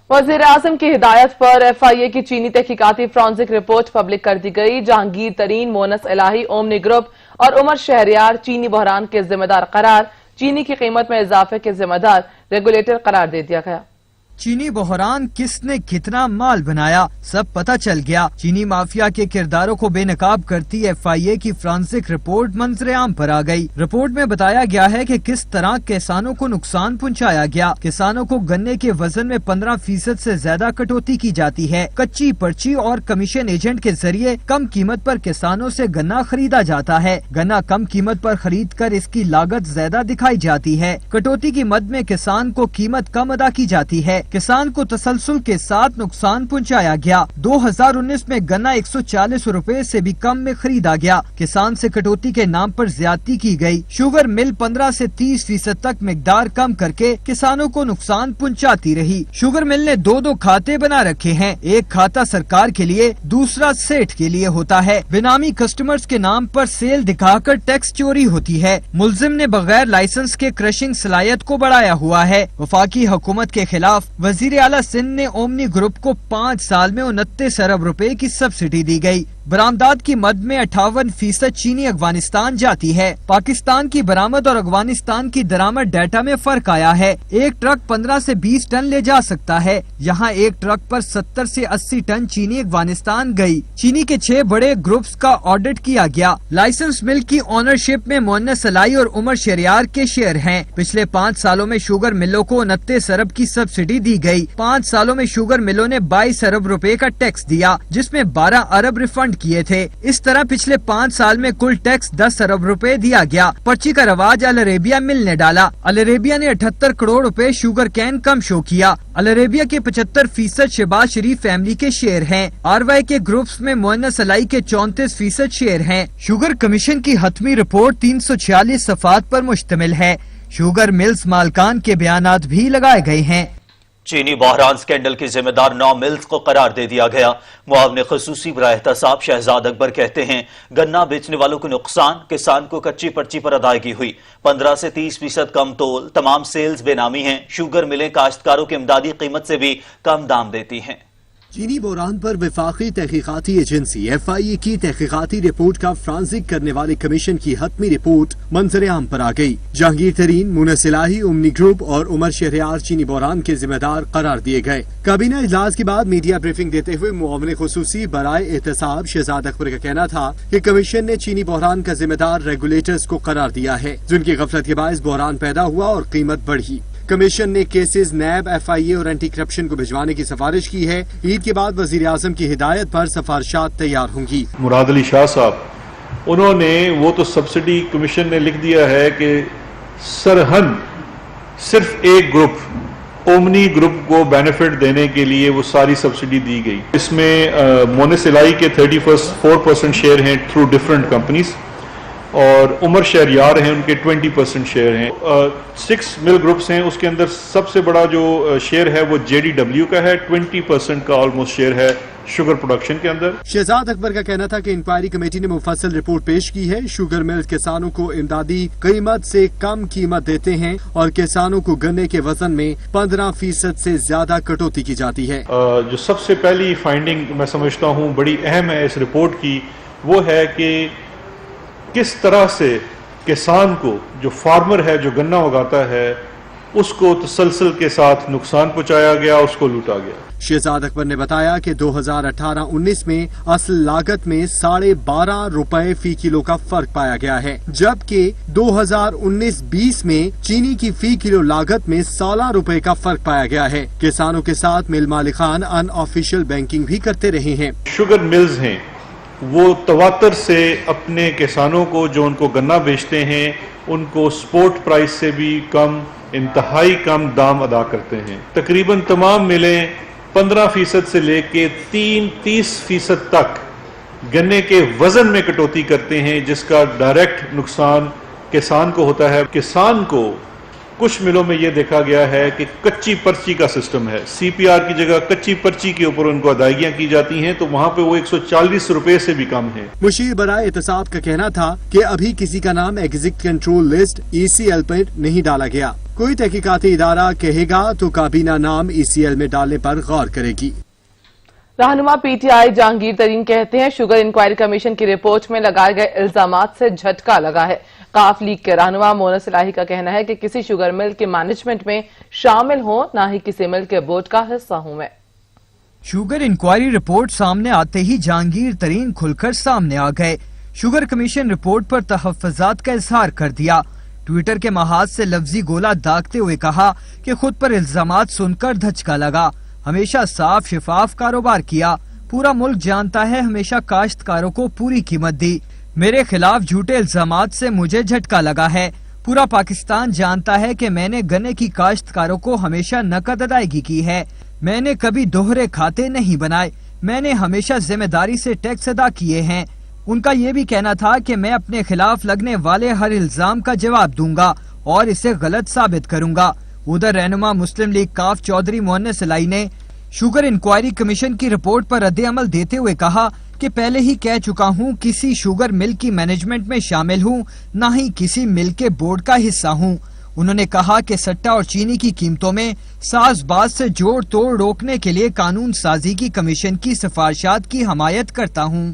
वज़ीर आज़म की हिदायत पर FIA की चीनी तहकीकाती फॉरेंसिक रिपोर्ट पब्लिक कर दी गई। जहांगीर तरीन, मोनस इलाही, ओमनी ग्रुप और उमर शहरियार चीनी बहरान के जिम्मेदार करार, चीनी की कीमत में इजाफे के जिम्मेदार रेगुलेटर करार दे दिया गया। चीनी बहरान किसने कितना माल बनाया, सब पता चल गया। चीनी माफिया के किरदारों को बेनकाब करती FIA की फ्रांसिक रिपोर्ट मंजर आम पर आ गई। रिपोर्ट में बताया गया है कि किस तरह किसानों को नुकसान पहुंचाया गया। किसानों को गन्ने के वजन में 15% से ज्यादा कटौती की जाती है। कच्ची पर्ची और कमीशन एजेंट के जरिए कम कीमत पर किसानों से गन्ना खरीदा जाता है। गन्ना कम कीमत पर खरीद कर इसकी लागत ज्यादा दिखाई जाती है। कटौती की मद में किसान को कीमत कम अदा की जाती है। किसान को तसलसल के साथ नुकसान पहुंचाया गया। 2019 में गन्ना 140 रुपए से भी कम में खरीदा गया। किसान से कटौती के नाम पर ज्यादती की गई। शुगर मिल 15 से 30% तक मिकदार कम करके किसानों को नुकसान पहुंचाती रही। शुगर मिल ने 2 खाते बना रखे हैं। एक खाता सरकार के लिए, दूसरा सेठ के लिए होता है। बेनामी कस्टमर्स के नाम पर सेल दिखाकर टैक्स चोरी होती है। मुलजिम ने बगैर लाइसेंस के क्रशिंग सलाहियत को बढ़ाया हुआ है। वफाकी हुकूमत के खिलाफ वजीर आला सिंध ने ओमनी ग्रुप को 5 साल में 29 अरब रुपए की सब्सिडी दी गई। बरामदात की मद में 58% चीनी अफगानिस्तान जाती है। पाकिस्तान की बरामद और अफगानिस्तान की दरामद डाटा में फर्क आया है। एक ट्रक 15 से 20 टन ले जा सकता है, यहाँ एक ट्रक पर 70 से 80 टन चीनी अफगानिस्तान गई। चीनी के 6 बड़े ग्रुप्स का ऑडिट किया गया। लाइसेंस मिल की ओनरशिप में मोनस इलाही और उमर शहरियार के शेयर हैं। पिछले 5 सालों में शुगर मिलों को 29 अरब की सब्सिडी दी गई। 5 सालों में शुगर मिलों ने 22 अरब रुपए का टैक्स दिया, जिसमें 12 अरब रिफंड किए थे। इस तरह पिछले 5 साल में कुल टैक्स 10 अरब रुपए दिया गया। पर्ची का रवाज अल अरेबिया मिल ने डाला। अल अरेबिया ने 78 करोड़ रुपए शुगर कैन कम शो किया। अल अरेबिया के 75% शहबाज शरीफ फैमिली के शेयर हैं। RY के ग्रुप्स में मोइनस अलाई के 34% शेयर हैं। शुगर कमीशन की हतमी रिपोर्ट 346 सफात पर मुश्तमिल है। शुगर मिल्स मालकान के बयानात भी लगाए गए हैं। चीनी बहरान स्कैंडल के जिम्मेदार 9 मिल्स को करार दे दिया गया। मुआवने खसूसी बराह एहतसाब शहजाद अकबर कहते हैं, गन्ना बेचने वालों को नुकसान, किसान को कच्ची पर्ची पर अदायगी हुई। 15 से 30% कम तोल, तमाम सेल्स बेनामी हैं। शुगर मिलें काश्तकारों की इमदादी कीमत से भी कम दाम देती हैं। चीनी बहरान पर वफाकी तहकीकाती एजेंसी FIA की तहकीकाती रिपोर्ट का फ्रांसिक करने वाले कमीशन की हतमी रिपोर्ट मंजर आम पर आ गई। जहांगीर तरीन, मुनस इलाही, ओमनी ग्रुप और उमर शहरियार चीनी बहरान के जिम्मेदार करार दिए गए। काबीना इजलास के बाद मीडिया ब्रीफिंग देते हुए मुआवने खसूसी बराए एहतसाब शहजाद अकबर का कहना था कि कमीशन ने चीनी बहरान का जिम्मेदार रेगुलेटर्स को करार दिया है, जिनकी गफलत के बायस बहरान पैदा हुआ और कीमत बढ़ी। कमीशन ने केसेस नैब, FIA और एंटी करप्शन को भिजवाने की सिफारिश की है। ईद के बाद वजीर आजम की हिदायत पर सिफारिशात तैयार होंगी। मुराद अली शाह साहब, उन्होंने वो तो सब्सिडी कमीशन ने लिख दिया है कि सरहन सिर्फ एक ग्रुप ओमनी ग्रुप को बेनिफिट देने के लिए वो सारी सब्सिडी दी गई। इसमें मोनस इलाही के 34% शेयर हैं थ्रू डिफरेंट कंपनीज और उमर शहरियार हैं, उनके 20% शेयर हैं। 6 मिल ग्रुप्स हैं, उसके अंदर सबसे बड़ा जो शेयर है वो JDW का है। 20% का ऑलमोस्ट शेयर है शुगर प्रोडक्शन के अंदर। शहजाद अकबर का कहना था कि इंक्वायरी कमेटी ने मुफस्सल रिपोर्ट पेश की है। शुगर मिल किसानों को इमदादी कीमत से कम कीमत देते हैं और किसानों को गन्ने के वजन में 15% से ज्यादा कटौती की जाती है। जो सबसे पहली फाइंडिंग मैं समझता हूँ बड़ी अहम है इस रिपोर्ट की, वो है कि किस तरह से किसान को, जो फार्मर है, जो गन्ना उगाता है, उसको तसलसल के साथ नुकसान पहुंचाया गया, उसको लूटा गया। शहजाद अकबर ने बताया कि 2018-19 में असल लागत में 12.5 रुपए फी किलो का फर्क पाया गया है, जबकि 2019-20 में चीनी की फी किलो लागत में 16 रुपए का फर्क पाया गया है। किसानों के साथ मिल मालिकान अनऑफिशियल बैंकिंग भी करते रहे हैं। शुगर मिल्स हैं वो तवातर से अपने किसानों को जो उनको गन्ना बेचते हैं उनको स्पोर्ट प्राइस से भी कम, इंतहाई कम दाम अदा करते हैं। तकरीबन तमाम मिलें 15% से लेके 30% तक गन्ने के वजन में कटौती करते हैं, जिसका डायरेक्ट नुकसान किसान को होता है। किसान को कुछ मिलों में ये देखा गया है कि कच्ची पर्ची का सिस्टम है, CPR की जगह कच्ची पर्ची के ऊपर उनको अदायगियां की जाती हैं, तो वहाँ पे वो 140 रुपए से भी कम है। मुशीर बराए एहतसाब का कहना था कि अभी किसी का नाम एग्जिट कंट्रोल लिस्ट ECL पर नहीं डाला गया। कोई तहकीकाती इदारा कहेगा तो काबीना नाम ECL में डालने पर गौर करेगी। रहनुमा PTI जहांगीर तरीन कहते हैं शुगर इंक्वायरी कमीशन की रिपोर्ट में लगाए गए इल्जामात से झटका लगा है। काफ लीग के रहनुमा मोनस इलाही का कहना है कि किसी शुगर मिल के मैनेजमेंट में शामिल हो, ना ही किसी मिल के बोर्ड का हिस्सा हूं मैं। शुगर इंक्वायरी रिपोर्ट सामने आते ही जहांगीर तरीन खुलकर सामने आ गए। शुगर कमीशन रिपोर्ट पर तहफ्फुज़ात का इजहार कर दिया। ट्विटर के महाज से लफ्जी गोला दागते हुए कहा कि खुद पर इल्जामात सुनकर धचका लगा। हमेशा साफ शिफाफ कारोबार किया, पूरा मुल्क जानता है, हमेशा काश्तकारों को पूरी कीमत दी। मेरे खिलाफ झूठे इल्जामात से मुझे झटका लगा है। पूरा पाकिस्तान जानता है कि मैंने गन्ने की काश्तकारों को हमेशा नकद अदायगी की है। मैंने कभी दोहरे खाते नहीं बनाए। मैंने हमेशा जिम्मेदारी से टैक्स अदा किए हैं। उनका ये भी कहना था कि मैं अपने खिलाफ लगने वाले हर इल्जाम का जवाब दूंगा और इसे गलत साबित करूंगा। उधर रहनुमा मुस्लिम लीग काफ चौधरी मोहन्नस इलाही ने शुगर इंक्वायरी कमीशन की रिपोर्ट पर रद्द अमल देते हुए कहा कि पहले ही कह चुका हूं, किसी शुगर मिल की मैनेजमेंट में शामिल हूं, न ही किसी मिल के बोर्ड का हिस्सा हूं। उन्होंने कहा कि सट्टा और चीनी की कीमतों में साज़बाज़ से जोड़ तोड़ रोकने के लिए कानून साजी की कमीशन की सिफारिशात की हमायत करता हूं।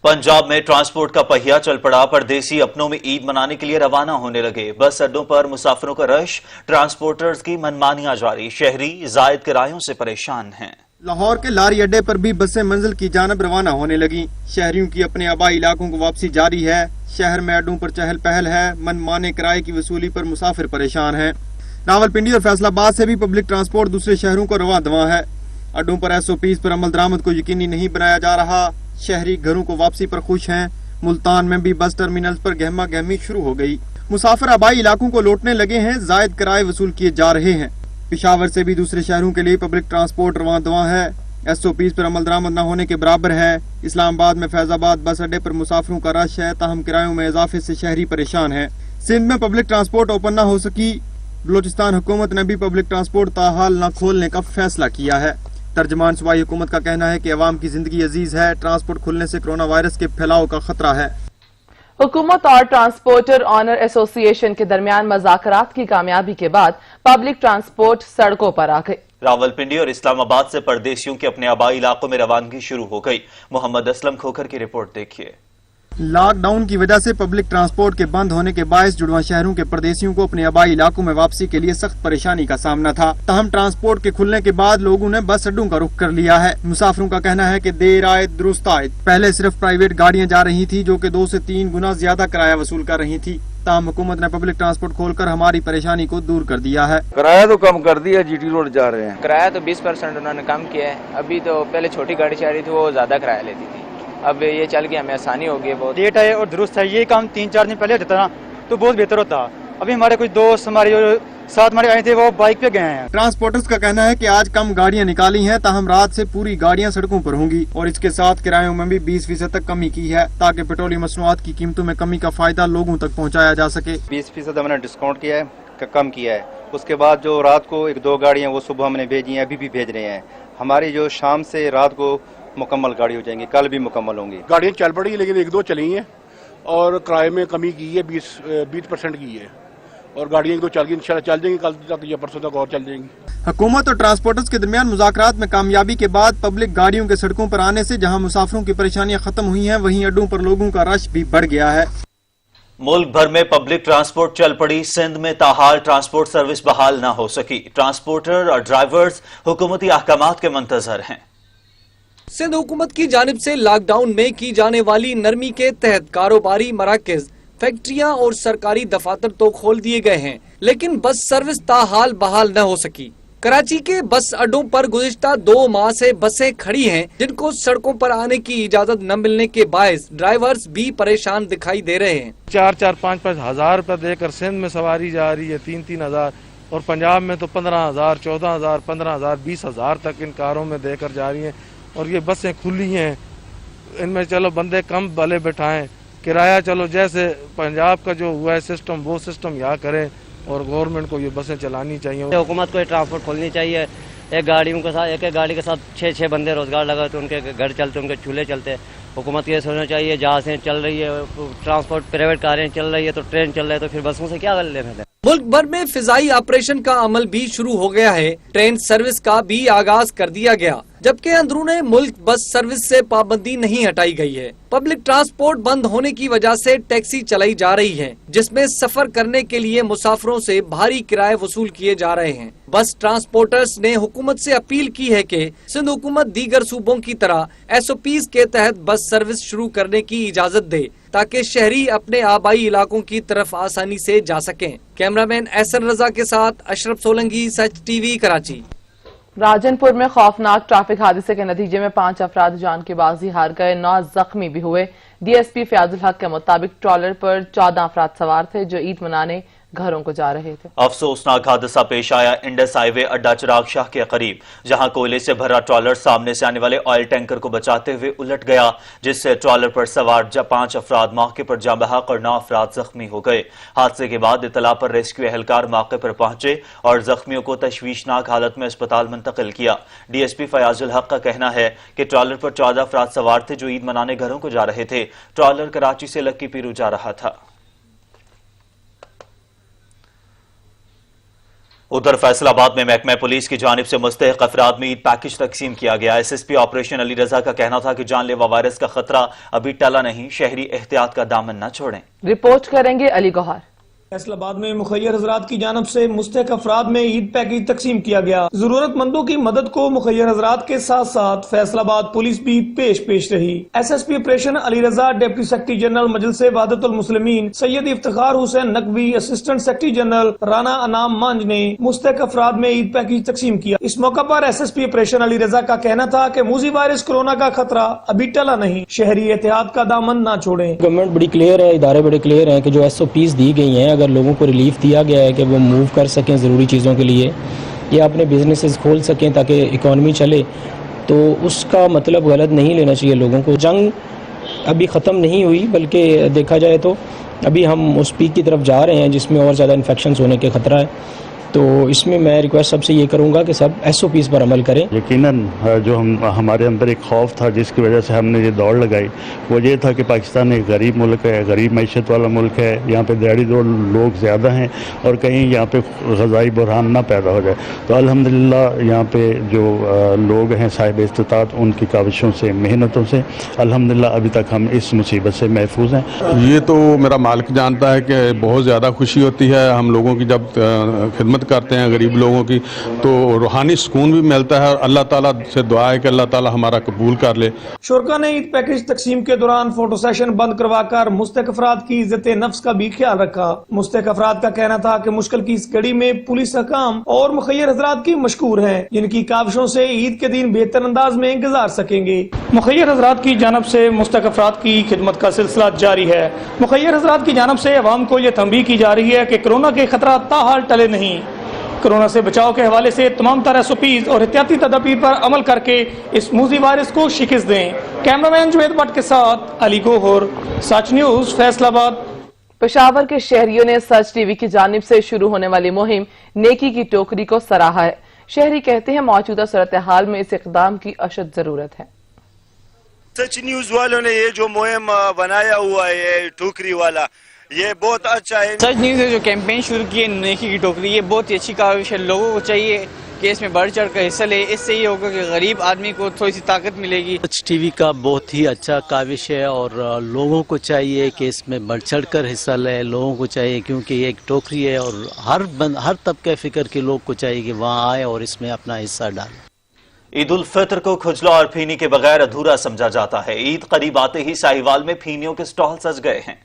पंजाब में ट्रांसपोर्ट का पहिया चल पड़ा। परदेसी अपनों में ईद मनाने के लिए रवाना होने लगे। बस अड्डों पर मुसाफिरों का रश, ट्रांसपोर्टर्स की मनमानियां जारी। शहरी जायद किरायों से परेशान हैं। लाहौर के लारी अड्डे पर भी बसें मंजिल की जानब रवाना होने लगी। शहरियों की अपने आबाई इलाकों को वापसी जारी है। शहर में अड्डों पर चहल पहल है। मनमाने किराए की वसूली पर मुसाफिर परेशान हैं। रावलपिंडी और फैसलाबाद से भी पब्लिक ट्रांसपोर्ट दूसरे शहरों को रवा दवा है। अड्डों पर SOPs पर अमल दरामद को यकीनी नहीं बनाया जा रहा। शहरी घरों को वापसी पर खुश हैं। मुल्तान में भी बस टर्मिनल्स पर गहमा गहमी शुरू हो गई। मुसाफिर आबाई इलाकों को लौटने लगे हैं। जायद किराए वसूल किए जा रहे हैं। पिशावर से भी दूसरे शहरों के लिए पब्लिक ट्रांसपोर्ट रवां दवा है। SOPs पर अमल दरामद न होने के बराबर है। इस्लामाबाद में फैजाबाद बस अड्डे पर मुसाफिरों का रश है, ताहम किरायों में इजाफे से शहरी परेशान है। सिंध में पब्लिक ट्रांसपोर्ट ओपन न हो सकी। बलोचिस्तान हुकूमत ने भी पब्लिक ट्रांसपोर्ट ताहाल न खोलने का फैसला किया है। तर्जमान सूबाई हुकूमत का कहना है कि अवाम की जिंदगी अजीज है। ट्रांसपोर्ट खुलने से कोरोना वायरस के फैलाव का खतरा है। हुकूमत और ट्रांसपोर्टर ऑनर एसोसिएशन के दरमियान मज़ाकरात की कामयाबी के बाद पब्लिक ट्रांसपोर्ट सड़कों पर आ गई। रावलपिंडी और इस्लामाबाद से परदेशियों के अपने आबाई इलाकों में रवानगी शुरू हो गई। मोहम्मद असलम खोखर की रिपोर्ट देखिए। लॉकडाउन की वजह से पब्लिक ट्रांसपोर्ट के बंद होने के बायस जुड़वा शहरों के परदेशियों को अपने आबाई इलाकों में वापसी के लिए सख्त परेशानी का सामना था। ताहम ट्रांसपोर्ट के खुलने के बाद लोगों ने बस अड्डों का रुख कर लिया है। मुसाफिरों का कहना है कि देर आए दुरुस्त आए। पहले सिर्फ प्राइवेट गाड़ियां जा रही थी जो कि 2 से 3 गुना ज्यादा किराया वसूल कर रही थी। ताहम हुकूमत ने पब्लिक ट्रांसपोर्ट खोलकर हमारी परेशानी को दूर कर दिया है। किराया तो कम कर दिया, GT रोड जा रहे हैं। किराया तो 20% उन्होंने कम किया है। अभी तो पहले छोटी गाड़ी चल रही थी, वो ज्यादा किराया लेती थी। अब ये चल के हमें आसानी हो गई बहुत। डेट है और दुरुस्त है। ये काम 3-4 दिन पहले होता ना तो बहुत बेहतर होता। अभी हमारे कुछ दोस्त हमारे साथ हमारे आए थे वो बाइक पे गए हैं। ट्रांसपोर्टर्स का कहना है कि आज कम गाड़ियां निकाली हैं, ताहम रात से पूरी गाड़ियां सड़कों पर होंगी और इसके साथ किरायों में भी 20% तक कमी की है ताकि पेट्रोलियम मसनूआत की कीमतों में कमी का फायदा लोगों तक पहुँचाया जा सके। 20% हमने डिस्काउंट किया है, कम किया है। उसके बाद जो रात को 1-2 गाड़ियाँ वो सुबह हमने भेजी हैं, अभी भी भेज रहे हैं। हमारी जो शाम से रात को मुकम्मल गाड़ी हो जाएंगी, कल भी मुकम्मल होंगी। गाड़ियाँ चल पड़ी लेकिन 1-2 चली हैं और किराए में कमी की है, 20% की है और गाड़ियाँ 1-2 चल गई, इंशाल्लाह चल जाएंगी कल तक या परसों तक और चल जाएंगी। हुकूमत और ट्रांसपोर्टर्स के दरमियान मुज़ाकरात में कामयाबी के बाद पब्लिक गाड़ियों के सड़कों पर आने से जहां मुसाफिरों की परेशानियां खत्म हुई हैं, वहीं अड्डों पर लोगों का रश भी बढ़ गया है। मुल्क भर में पब्लिक ट्रांसपोर्ट चल पड़ी। सिंध में ताहाल ट्रांसपोर्ट सर्विस बहाल न हो सकी। ट्रांसपोर्टर और ड्राइवर्स हुकूमती अहकामात के मुंतजर हैं। सिंध हुकूमत की जानिब से लॉकडाउन में की जाने वाली नरमी के तहत कारोबारी मराकज, फैक्ट्रियां और सरकारी दफातर तो खोल दिए गए हैं, लेकिन बस सर्विस ताहाल बहाल न हो सकी। कराची के बस अड्डों पर गुज़िश्ता 2 माह से बसें खड़ी हैं, जिनको सड़कों पर आने की इजाजत न मिलने के बायस ड्राइवर्स भी परेशान दिखाई दे रहे हैं। 4-4, 5-5 हजार रुपये देकर सिंध में सवारी जा रही है, 3-3 हजार, और पंजाब में तो 15,000, 14,000, 15,000, 20,000 तक इन कारों में देकर जा रही हैं। और ये बसें खुली हैं, इनमें चलो बंदे कम भले बैठाएं, किराया चलो जैसे पंजाब का जो हुआ है सिस्टम वो सिस्टम यहाँ करें, और गवर्नमेंट को ये बसें चलानी चाहिए। हुकूमत को ट्रांसपोर्ट खोलनी चाहिए। एक गाड़ियों के साथ एक गाड़ी के साथ 6-6 बंदे रोजगार लगा तो उनके घर चलते, उनके चूल्हे चलते। हुकूमत ये सोचना चाहिए, जहाज़ें चल रही है, ट्रांसपोर्ट प्राइवेट कारें चल रही है, तो ट्रेन चल रहा है, तो फिर बसों से क्या लेना है। मुल्क भर में फिजाई ऑपरेशन का अमल भी शुरू हो गया है। ट्रेन सर्विस का भी आगाज कर दिया गया, जबकि अंदरूने मुल्क बस सर्विस से पाबंदी नहीं हटाई गई है। पब्लिक ट्रांसपोर्ट बंद होने की वजह से टैक्सी चलाई जा रही है, जिसमें सफर करने के लिए मुसाफिरों से भारी किराए वसूल किए जा रहे हैं। बस ट्रांसपोर्टर्स ने हुकूमत से अपील की है कि सिंध हुकूमत दीगर सूबों की तरह SOPs के तहत बस सर्विस शुरू करने की इजाजत दे, ताकि शहरी अपने आबाई इलाकों की तरफ आसानी से जा सकें। कैमरामैन एहसन रजा के साथ अशरफ सोलंकी, सच TV, कराची। राजनपुर में खौफनाक ट्रैफिक हादसे के नतीजे में 5 अफराद जान की बाजी हार गए, 9 जख्मी भी हुए। DSP फयाजुल हक के मुताबिक ट्रॉलर पर 14 अफराद सवार थे जो ईद मनाने घरों को जा रहे थे। अफसोसनाक हादसा पेश आया इंडस हाईवे अड्डा चिराग शाह के करीब, जहां कोयले से भरा ट्रॉलर सामने से आने वाले ऑयल टैंकर को बचाते हुए उलट गया, जिससे ट्रॉलर पर सवार 5 अफराद मौके पर जाँ बहक और 9 अफराद जख्मी हो गए। हादसे के बाद इतला पर रेस्क्यू एहलकार मौके पर पहुंचे और जख्मियों को तशवीशनाक हालत में अस्पताल मुंतकिल किया। DSP फयाजुल हक का कहना है कि ट्रॉलर पर 14 अफराद सवार थे जो ईद मनाने घरों को जा रहे थे। ट्रॉलर कराची से लक्की पीरू जा रहा था। उधर फैसलाबाद में महकमा पुलिस की जानिब से मुस्तहिक अफराद में ईद पैकेज तकसीम किया गया। SSP ऑपरेशन अली रजा का कहना था कि जानलेवा वायरस का खतरा अभी टला नहीं, शहरी एहतियात का दामन न छोड़ें। रिपोर्ट करेंगे अली गौहर। फैसलाबाद में मुखैर हजरात की जानब से मुस्तहिक अफराद में ईद पैकेज तकसीम किया गया। जरूरतमंदों की मदद को मुखैर हजरात के साथ साथ फैसलाबाद पुलिस भी पेश रही। SSP operation Ali Raza, deputy secretary general Majlis Wahdatul Muslimeen Syed Iftikhar Hussain Naqvi, assistant secretary general Rana Anam मंज ने मुस्तहिक अफराद में ईद पैकेज तकसीम किया। इस मौका पर SSP ऑपरेशन अली रजा का कहना था कि मूजी वायरस कोरोना का खतरा अभी टला नहीं, शहरी एहतियात का दामन न छोड़े। गवर्नमेंट बड़ी क्लियर है, इदारे बड़े क्लियर हैं कि जो SOPs दी गई हैं, अगर लोगों को रिलीफ दिया गया है कि वो मूव कर सकें ज़रूरी चीज़ों के लिए या अपने बिजनेसेस खोल सकें ताकि इकॉनमी चले, तो उसका मतलब गलत नहीं लेना चाहिए लोगों को। जंग अभी ख़त्म नहीं हुई, बल्कि देखा जाए तो अभी हम उस पीक की तरफ जा रहे हैं जिसमें और ज़्यादा इन्फेक्शंस होने के ख़तरा है। तो इसमें मैं रिक्वेस्ट सबसे ये करूँगा कि सब SOPs पर अमल करें। यकीनन जो हमारे अंदर एक खौफ था जिसकी वजह से हमने ये दौड़ लगाई, वो ये था कि पाकिस्तान एक गरीब मुल्क है, गरीब मैशत वाला मुल्क है, यहाँ पे दिहाड़ी दौड़ लोग ज़्यादा हैं और कहीं यहाँ पे ग़ज़ाई बुरहान ना पैदा हो जाए। तो अल्हम्दुलिल्लाह यहाँ पे जो लोग हैं साहिब इस्तिताअत, उनकी काविशों से, मेहनतों से अल्हम्दुलिल्लाह अभी तक हम इस मुसीबत से महफूज हैं। ये तो मेरा मालिक जानता है कि बहुत ज़्यादा खुशी होती है हम लोगों की जब खिदमत करते हैं गरीब लोगों की, तो रूहानी सुकून भी मिलता है। अल्लाह ताला से दुआ है कि अल्लाह ताला हमारा कबूल कर ले। शुरका ने ईद पैकेज तकसीम के दौरान फोटो सेशन बंद करवाकर मुस्तहिक अफराद की इज्जत नफ्स का भी ख्याल रखा। मुस्तहिक अफराद का कहना था कि मुश्किल की इस घड़ी में पुलिस हकाम और मुखैर हजरात की मशकूर हैं, जिनकी काविशों से ईद के दिन बेहतर अंदाज में गुजार सकेंगे। मुखैर हजरात की जानब से मुस्तहिक अफराद की खिदमत का सिलसिला जारी है। मुखैर हजरात की जानब से अवाम को यह तंबीह की जा रही है कि कोरोना के खतरा ताहाल टले नहीं। कोरोना से बचाव के हवाले से तमाम तरह SOPs और एहतियाती तदाबीर पर अमल करके इस मूजी वायरस को शिकस्त दें। कैमरामैन जुवेद भट्ट के साथ अली गौहर, सच न्यूज, फैसलाबाद। पेशावर के शहरियों ने सच TV की जानिब से शुरू होने वाली मुहिम नेकी की टोकरी को सराहा है। शहरी कहते हैं मौजूदा सूरत हाल में इस इक़दाम की अशद जरूरत है। सच न्यूज वालों ने ये जो मुहिम बनाया हुआ है टोकरी वाला, ये बहुत अच्छा है। सच न्यूज़ ने जो कैंपेन शुरू की है नेकी की टोकरी, ये बहुत ही अच्छी काविश है। लोगों को चाहिए केस में बढ़ चढ़ कर हिस्सा ले। इससे ये होगा कि गरीब आदमी को थोड़ी सी ताकत मिलेगी। टीवी का बहुत ही अच्छा काविश है और लोगों को चाहिए कि इसमें बढ़ चढ़ कर हिस्सा ले। लोगों को चाहिए क्योंकि ये एक टोकरी है और हर तबके फिक्र के लोग को चाहिए कि वहाँ आए और इसमें अपना हिस्सा डालें। ईद उल फितर को खुजला और फीनी के बगैर अधूरा समझा जाता है। ईद करीब आते ही साहिवाल में फीनियों के स्टॉल सज गए हैं।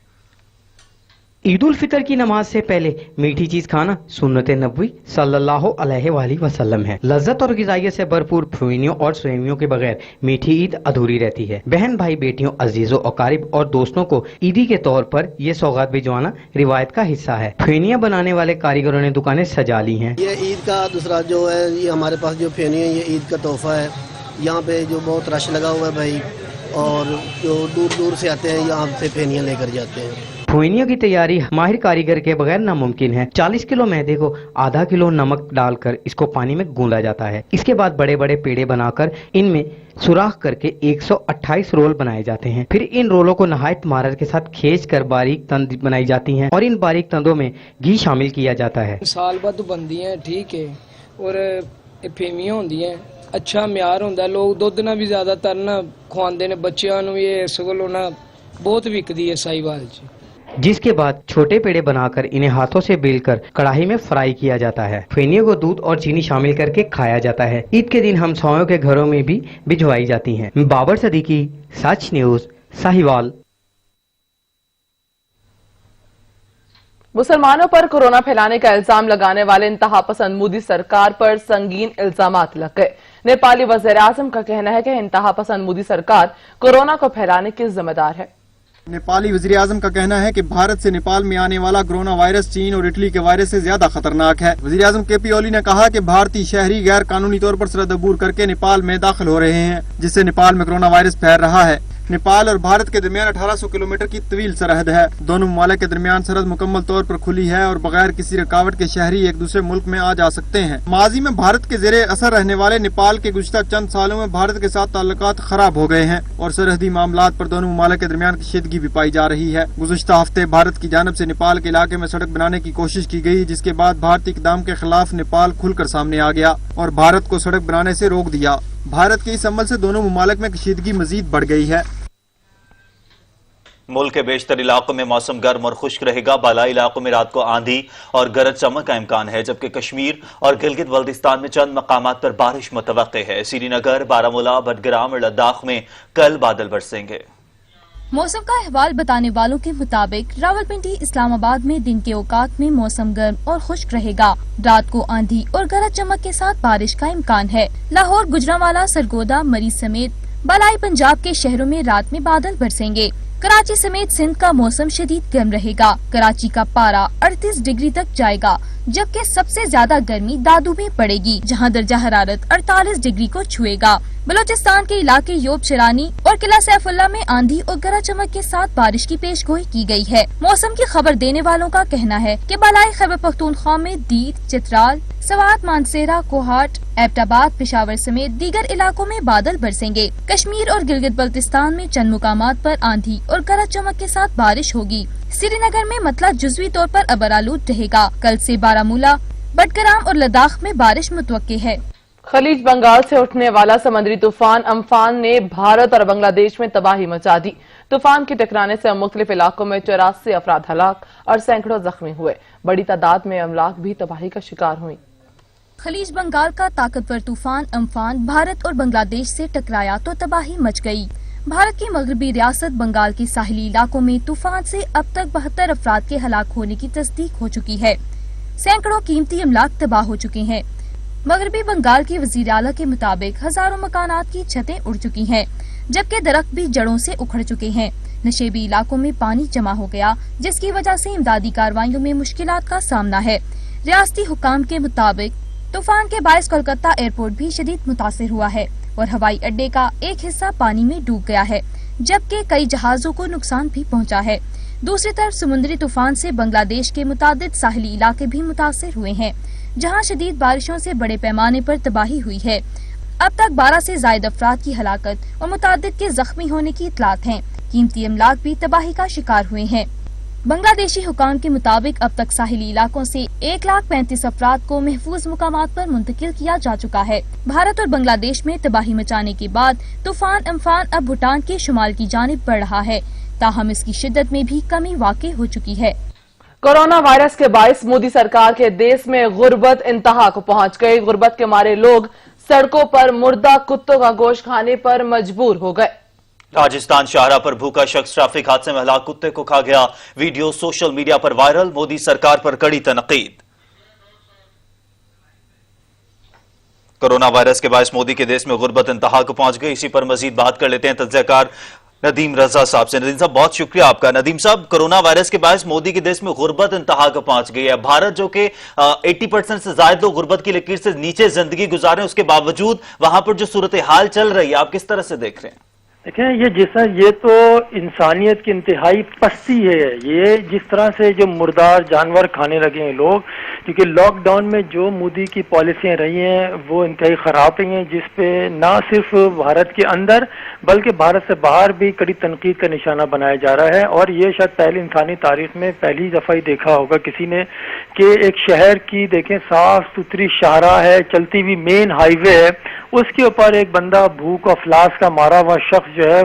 ईद उल फितर की नमाज से पहले मीठी चीज खाना सुन्नत नबवी सल्लल्लाहु अलैहि वसल्लम है। लज्जत और गिज़ाइयत से भरपूर फीनियों और सेवियों के बगैर मीठी ईद अधूरी रहती है। बहन भाई बेटियों अजीजों अकारिब और दोस्तों को ईदी के तौर पर ये सौगात भिजवाना रिवायत का हिस्सा है। फेनियां बनाने वाले कारीगरों ने दुकानें सजा ली हैं। ये ईद का दूसरा जो है, ये हमारे पास जो फेनी है ये ईद का तोहफा है। यहाँ पे जो बहुत रश लगा हुआ है भाई, और जो दूर दूर से आते हैं यहाँ से फेनियां लेकर जाते हैं। फेनियों की तैयारी माहिर कारीगर के बगैर नामुमकिन है। 40 किलो मैदे को आधा किलो नमक डालकर इसको पानी में गूंदा जाता है। इसके बाद बड़े बड़े पेड़े बनाकर इनमें सुराख करके 128 रोल बनाए जाते हैं। फिर इन रोलों को नहायत महारत के साथ खींच कर बारीक तंद बनाई जाती हैं और इन बारीक तंदों में घी शामिल किया जाता है। साल बाद बनती है, ठीक है, और फेमियां होंदी हैं, अच्छा म्यार होंदा। लोग दुध ना भी ज्यादातर ना खुआंदे ने बच्चों नूं। ये इस कोलों ना बहुत विकदी है साहिवाल च। जिसके बाद छोटे पेड़े बनाकर इन्हें हाथों से बेलकर कढ़ाई में फ्राई किया जाता है। फेनियों को दूध और चीनी शामिल करके खाया जाता है। ईद के दिन हमसायों के घरों में भी भिजवाई जाती हैं। बाबर सदीकी, सच न्यूज, साहिवाल। मुसलमानों पर कोरोना फैलाने का इल्जाम लगाने वाले इंतहा पसंद मोदी सरकार पर संगीन इल्जामात लग गए। नेपाली वज़ीर आज़म का कहना है कि इंतहा पसंद मोदी सरकार कोरोना को फैलाने की जिम्मेदार है। नेपाली वज़ीर आज़म का कहना है कि भारत से नेपाल में आने वाला कोरोना वायरस चीन और इटली के वायरस से ज्यादा खतरनाक है। वज़ीर आज़म केपी ओली ने कहा कि भारतीय शहरी गैर कानूनी तौर पर सरहद अबूर करके नेपाल में दाखिल हो रहे हैं, जिससे नेपाल में कोरोना वायरस फैल रहा है। नेपाल और भारत के दरमियान 1800 किलोमीटर की तवील सरहद है। दोनों ममालिक के दरमियान सरहद मुकम्मल तौर पर खुली है और बगैर किसी रुकावट के शहरी एक दूसरे मुल्क में आ जा सकते हैं। माजी में भारत के ज़ेरे असर रहने वाले नेपाल के गुज़िश्ता चंद सालों में भारत के साथ ताल्लुकात खराब हो गए हैं और सरहदी मामलात पर दोनों ममालिक के दरमियान कशीदगी भी पाई जा रही है। गुज़िश्ता हफ्ते भारत की जानब से नेपाल के इलाके में सड़क बनाने की कोशिश की गई, जिसके बाद भारतीय इक़दाम के खिलाफ नेपाल खुलकर सामने आ गया और भारत को सड़क बनाने से रोक दिया। भारत के इस अमल से दोनों ममालिक में कशीदगी मजीद बढ़ गई है। मुल्क के बेशतर इलाकों में मौसम गर्म और खुश्क रहेगा। बालाई इलाकों में रात को आंधी और गरज चमक का इम्कान है, जबकि कश्मीर और गिलगित बल्तिस्तान में चंद मकामात पर बारिश मुतवक्के है। श्रीनगर, बारामूला, बडगाम और लद्दाख में कल बादल बरसेंगे। मौसम का अहवाल बताने वालों के मुताबिक रावलपिंडी, इस्लामाबाद में दिन के औकात में मौसम गर्म और खुश्क रहेगा। रात को आंधी और गरज चमक के साथ बारिश का इम्कान है। लाहौर, गुजरांवाला, सरगोदा, मरीज समेत बालाई पंजाब के शहरों में रात में बादल बरसेंगे। कराची समेत सिंध का मौसम शदीद गर्म रहेगा। कराची का पारा 38 डिग्री तक जाएगा, जबकि सबसे ज्यादा गर्मी दादू में पड़ेगी, जहां दर्जा हरारत 48 डिग्री को छुएगा। बलोचिस्तान के इलाके योब, शिरानी और किला सैफुल्ला में आंधी और गरज चमक के साथ बारिश की पेशगोई की गई है। मौसम की खबर देने वालों का कहना है कि बालाई खैबर पख्तूनख्वा में दीद, चित्राल, सवात, मानसेरा, कोहाट, एबटाबाद, पेशावर समेत दीगर इलाकों में बादल बरसेंगे। कश्मीर और गिलगित बल्तिस्तान में चंद मुकामात पर आंधी और गरज चमक के साथ बारिश होगी। श्रीनगर में मतला जुज़वी तौर पर अबरालूद रहेगा। कल से बारामूला, बडगाम और लद्दाख में बारिश मुतवक्के है। खलीज बंगाल से उठने वाला समुद्री तूफान अम्फान ने भारत और बांग्लादेश में तबाही मचा दी। तूफान के टकराने से मुख्तलिफ इलाकों में 84 अफराद हलाक और सैकड़ों जख्मी हुए। बड़ी तादाद में अमलाक भी तबाही का शिकार हुई। खलीज बंगाल का ताकतवर तूफान अम्फान भारत और बांग्लादेश से टकराया तो तबाही मच गई। भारत की मगरबी रियासत बंगाल के साहिली इलाकों में तूफान से अब तक 72 अफराद के हलाक होने की तस्दीक हो चुकी है। सैकड़ों कीमती अमलाक तबाह हो चुके हैं। मगरबी बंगाल के वजीर आला के मुताबिक हजारों मकानात की छतें उड़ चुकी हैं, जबकि दरख्त भी जड़ों से उखड़ चुके हैं। नशेबी इलाकों में पानी जमा हो गया, जिसकी वजह से इमदादी कार्रवाइयों में मुश्किलात का सामना है। रियासती हुकाम के मुताबिक तूफान के बायस कोलकाता एयरपोर्ट भी शदीद मुतासिर हुआ है और हवाई अड्डे का एक हिस्सा पानी में डूब गया है, जबकि कई जहाजों को नुकसान भी पहुंचा है। दूसरी तरफ समुद्री तूफान से बांग्लादेश के मुतादिद साहिली इलाके भी मुतासिर हुए हैं, जहां शदीद बारिशों से बड़े पैमाने पर तबाही हुई है। अब तक 12 से ज्यादा अफराद की हलाकत और मुतादिद के जख्मी होने की इतलात हैं। कीमती अमलाक भी तबाही का शिकार हुए हैं। बांग्लादेशी हुकाम के मुताबिक अब तक साहिली इलाकों से 1,35,000 अफराद को महफूज मुकामात पर मुंतकिल किया जा चुका है। भारत और बांग्लादेश में तबाही मचाने के बाद तूफान अम्फान अब भूटान के शुमाल की जानिब बढ़ रहा है, ताहम इसकी शिद्दत में भी कमी वाक़ई हो चुकी है। कोरोना वायरस के बायस मोदी सरकार के देश में गुर्बत इंतहा को पहुंच गई। गुर्बत के मारे लोग सड़कों पर मुर्दा कुत्तों का गोश्त खाने पर मजबूर हो गए। राजस्थान शाहरा पर भूखा शख्स ट्रैफिक हादसे में हलाक कुत्ते को खा गया। वीडियो सोशल मीडिया पर वायरल। मोदी सरकार पर कड़ी तनकीद। कोरोना वायरस के बायस मोदी के देश में गुर्बत इंतहा को पहुंच गई। इसी पर मजीद बात कर लेते हैं तज्ज़ियाकार नदीम रजा साहब से। नदीम साहब, बहुत शुक्रिया आपका। नदीम साहब, कोरोना वायरस के बायस मोदी के देश में गुर्बत इंतहा को पहुंच गई है। भारत जो कि 80% से ज्यादा लोग गुर्बत की लकीर से नीचे जिंदगी गुजारे, उसके बावजूद वहां पर जो सूरत हाल चल रही है, आप किस तरह से देख रहे हैं? देखें, ये तो इंसानियत की इंतहाई पस्ती है। ये जिस तरह से जो मुर्दार जानवर खाने लगे हैं लोग, क्योंकि लॉकडाउन में जो मोदी की पॉलिसियां रही हैं वो इंतहाई ख़राब रही हैं, जिस पे ना सिर्फ भारत के अंदर बल्कि भारत से बाहर भी कड़ी तनकीद का निशाना बनाया जा रहा है। और ये शायद पहली इंसानी तारीख में पहली दफ़ा ही देखा होगा किसी ने कि एक शहर की देखें साफ सुथरी शाहराह है, चलती हुई मेन हाईवे है, उसके ऊपर एक बंदा भूख और अफलास का मारा हुआ शख्स जो है,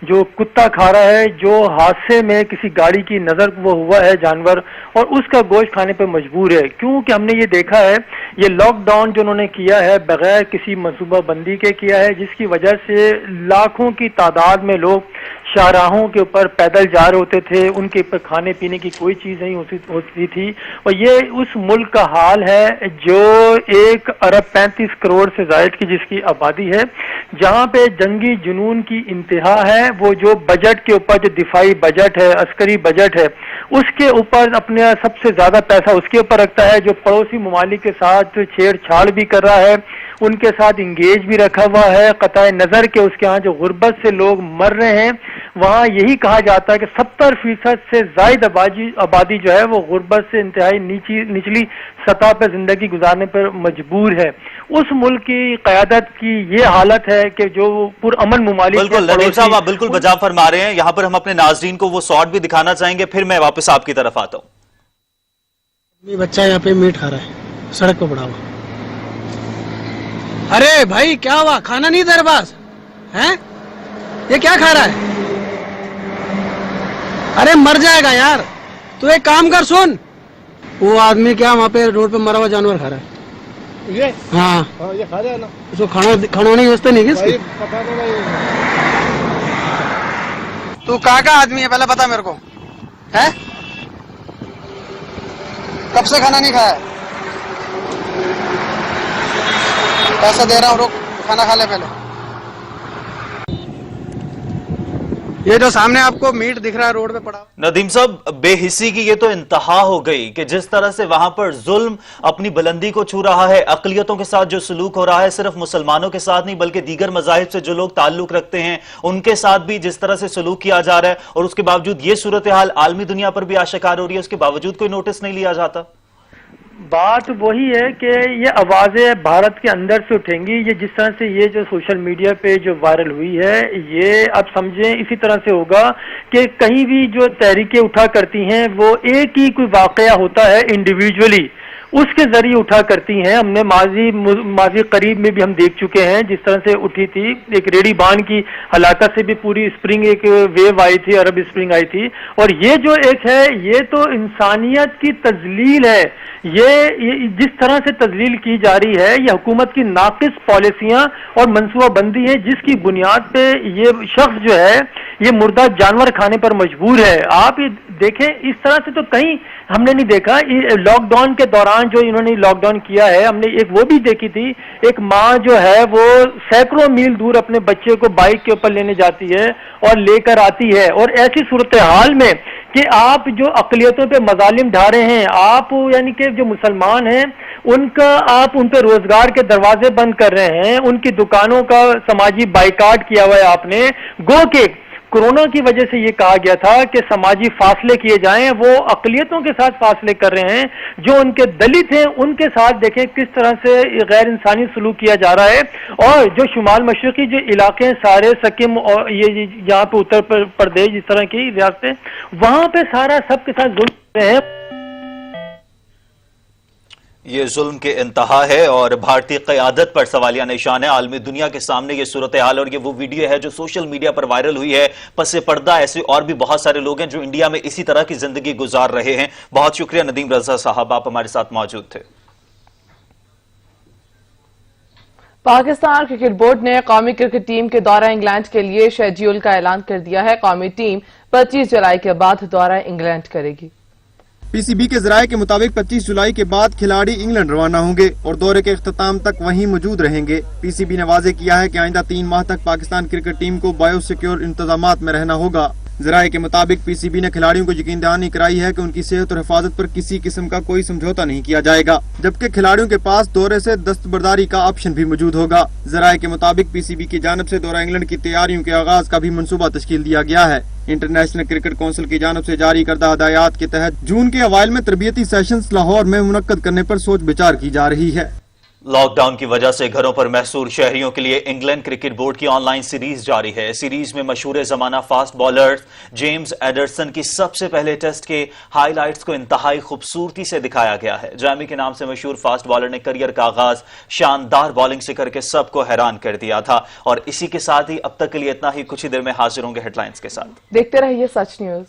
जो कुत्ता खा रहा है, जो हादसे में किसी गाड़ी की नजर वो हुआ है जानवर, और उसका गोश्त खाने पर मजबूर है। क्योंकि हमने ये देखा है, ये लॉकडाउन जो उन्होंने किया है बगैर किसी मनसूबा बंदी के किया है, जिसकी वजह से लाखों की तादाद में लोग शाहराहों के ऊपर पैदल जा रहे होते थे, उनके ऊपर खाने पीने की कोई चीज नहीं होती थी। और ये उस मुल्क का हाल है जो 1 अरब 35 करोड़ से ज्यादा की जिसकी आबादी है, जहाँ पे जंगी जुनून की इंतहा है। वो जो बजट के ऊपर जो दिफाई बजट है, अस्करी बजट है, उसके ऊपर अपने सबसे ज्यादा पैसा उसके ऊपर रखता है। जो पड़ोसी ममालिक के साथ छेड़छाड़ भी कर रहा है, उनके साथ इंगेज भी रखा हुआ है। कताए नजर के उसके यहाँ जो गुर्बत से लोग मर रहे हैं, वहाँ यही कहा जाता है कि 70% से ज्यादा आबादी जो है वो गुर्बत से इंतहाई निचली सतह पर जिंदगी गुजारने पर मजबूर है। उस मुल्क की क़यादत की ये हालत है कि जो पुरअमन मुमालिक। बिल्कुल नदीम साहब, आप बिल्कुल बजा फरमा रहे हैं। यहाँ पर हम अपने नाज़रीन को वो शॉट भी दिखाना चाहेंगे, फिर मैं वापस आपकी तरफ आता हूँ। बच्चा यहाँ पे मीट खा रहा है, सड़क पर पड़ा हुआ। अरे भाई क्या हुआ, खाना नहीं तेरे पास है? ये क्या खा रहा है? अरे मर जाएगा यार। तू एक काम कर, सुन, वो आदमी क्या वहाँ पे रोड पे मरा हुआ जानवर खा रहा है। ये हाँ ये खा रहा है ना, उसको खाना नहीं व्यवस्था नहीं है। तू कहाँ का आदमी है पहले बता मेरे को, है? कब से खाना नहीं खाया? पैसा दे रहा हूँ, रुक, खाना खा ले पहले। ये जो सामने आपको मीट दिख रहा है रोड पे पड़ा। नदीम साहब, बेहिसी की ये तो इंतहा हो गई कि जिस तरह से वहां पर जुल्म अपनी बुलंदी को छू रहा है, अकलियतों के साथ जो सलूक हो रहा है, सिर्फ मुसलमानों के साथ नहीं बल्कि दीगर मज़ाहिब से जो लोग ताल्लुक रखते हैं उनके साथ भी जिस तरह से सलूक किया जा रहा है, और उसके बावजूद ये सूरत हाल आलमी दुनिया पर भी आशिकार हो रही है, उसके बावजूद कोई नोटिस नहीं लिया जाता। बात वही है कि ये आवाज़ें भारत के अंदर से उठेंगी। ये जिस तरह से ये जो सोशल मीडिया पे जो वायरल हुई है, ये अब समझें इसी तरह से होगा कि कहीं भी जो तहरीकें उठा करती हैं वो एक ही कोई वाकया होता है इंडिविजुअली, उसके जरिए उठा करती हैं। हमने माजी करीब में भी हम देख चुके हैं जिस तरह से उठी थी, एक रेडी बांध की हलाकत से भी पूरी स्प्रिंग एक वेव आई थी, अरब स्प्रिंग आई थी। और ये जो एक है, ये तो इंसानियत की तजलील है। ये जिस तरह से तजलील की जा रही है, ये हुकूमत की नाकिस पॉलिसियां और मनसूबाबंदी है, जिसकी बुनियाद पे ये शख्स जो है ये मुर्दा जानवर खाने पर मजबूर है। आप ये देखें, इस तरह से तो कहीं हमने नहीं देखा। लॉकडाउन के दौरान जो इन्होंने लॉकडाउन किया है, हमने एक वो भी देखी थी, एक माँ जो है वो सैकड़ों मील दूर अपने बच्चे को बाइक के ऊपर लेने जाती है और लेकर आती है। और ऐसी सूरत हाल में कि आप जो अकलियतों पे मजालिम ढा रहे हैं, आप यानी कि जो मुसलमान हैं उनका आप उन पे रोजगार के दरवाजे बंद कर रहे हैं, उनकी दुकानों का समाजी बाइकाट किया हुआ है आपने, गो के कोरोना की वजह से ये कहा गया था कि समाजी फासले किए जाएं, वो अकलियतों के साथ फासले कर रहे हैं। जो उनके दलित हैं उनके साथ देखें किस तरह से गैर इंसानी सलूक किया जा रहा है। और जो शुमाल मशरकी जो इलाके हैं सारे सिक्किम और ये यहाँ पे उत्तर प्रदेश इस तरह की रियासतें, वहां पे सारा सबके साथ जुल्म कर रहे हैं। ये जुल्म के इंतहा है और भारतीय क़यादत पर सवालिया निशान है। आलमी दुनिया के सामने ये सूरत हाल और ये वो वीडियो है जो सोशल मीडिया पर वायरल हुई है। पसे पर्दा ऐसे और भी बहुत सारे लोग हैं जो इंडिया में इसी तरह की जिंदगी गुजार रहे हैं। बहुत शुक्रिया नदीम रजा साहब, आप हमारे साथ मौजूद थे। पाकिस्तान क्रिकेट बोर्ड ने कौमी क्रिकेट टीम के दौरा इंग्लैंड के लिए शेड्यूल का ऐलान कर दिया है। कौमी टीम 25 जुलाई के बाद दौरा इंग्लैंड करेगी। पीसीबी के जराये के मुताबिक 25 जुलाई के बाद खिलाड़ी इंग्लैंड रवाना होंगे और दौरे के इख्तिताम तक वहीं मौजूद रहेंगे। पीसीबी ने वाजे किया है कि आइंदा 3 माह तक पाकिस्तान क्रिकेट टीम को बायोसिक्योर इंतजामात में रहना होगा। जराये के मुताबिक पीसीबी ने खिलाड़ियों को यकीन दहानी कराई है कि उनकी सेहत और हिफाजत पर किसी किस्म का कोई समझौता नहीं किया जाएगा, जबकि खिलाड़ियों के पास दौरे से दस्तबरदारी का ऑप्शन भी मौजूद होगा। जराये के मुताबिक पीसीबी की जानिब से दौरा इंग्लैंड की तैयारियों के आगाज का भी मंसूबा तश्कील दिया गया है। इंटरनेशनल क्रिकेट काउंसिल की जानिब से जारी करदा हदायत के तहत जून के अवाइल में तरबियती सेशंस लाहौर में मुनक्कद करने पर सोच विचार की जा रही है। लॉकडाउन की वजह से घरों पर महसूर शहरियों के लिए इंग्लैंड क्रिकेट बोर्ड की ऑनलाइन सीरीज जारी है। सीरीज में मशहूर जमाना फास्ट बॉलर जेम्स एडरसन की सबसे पहले टेस्ट के हाईलाइट्स को इंतहाई खूबसूरती से दिखाया गया है। जैमी के नाम से मशहूर फास्ट बॉलर ने करियर का आगाज शानदार बॉलिंग से करके सबको हैरान कर दिया था। और इसी के साथ ही अब तक के लिए इतना ही। कुछ ही देर में हाजिर होंगे हेडलाइंस के साथ। देखते रहिए सच न्यूज।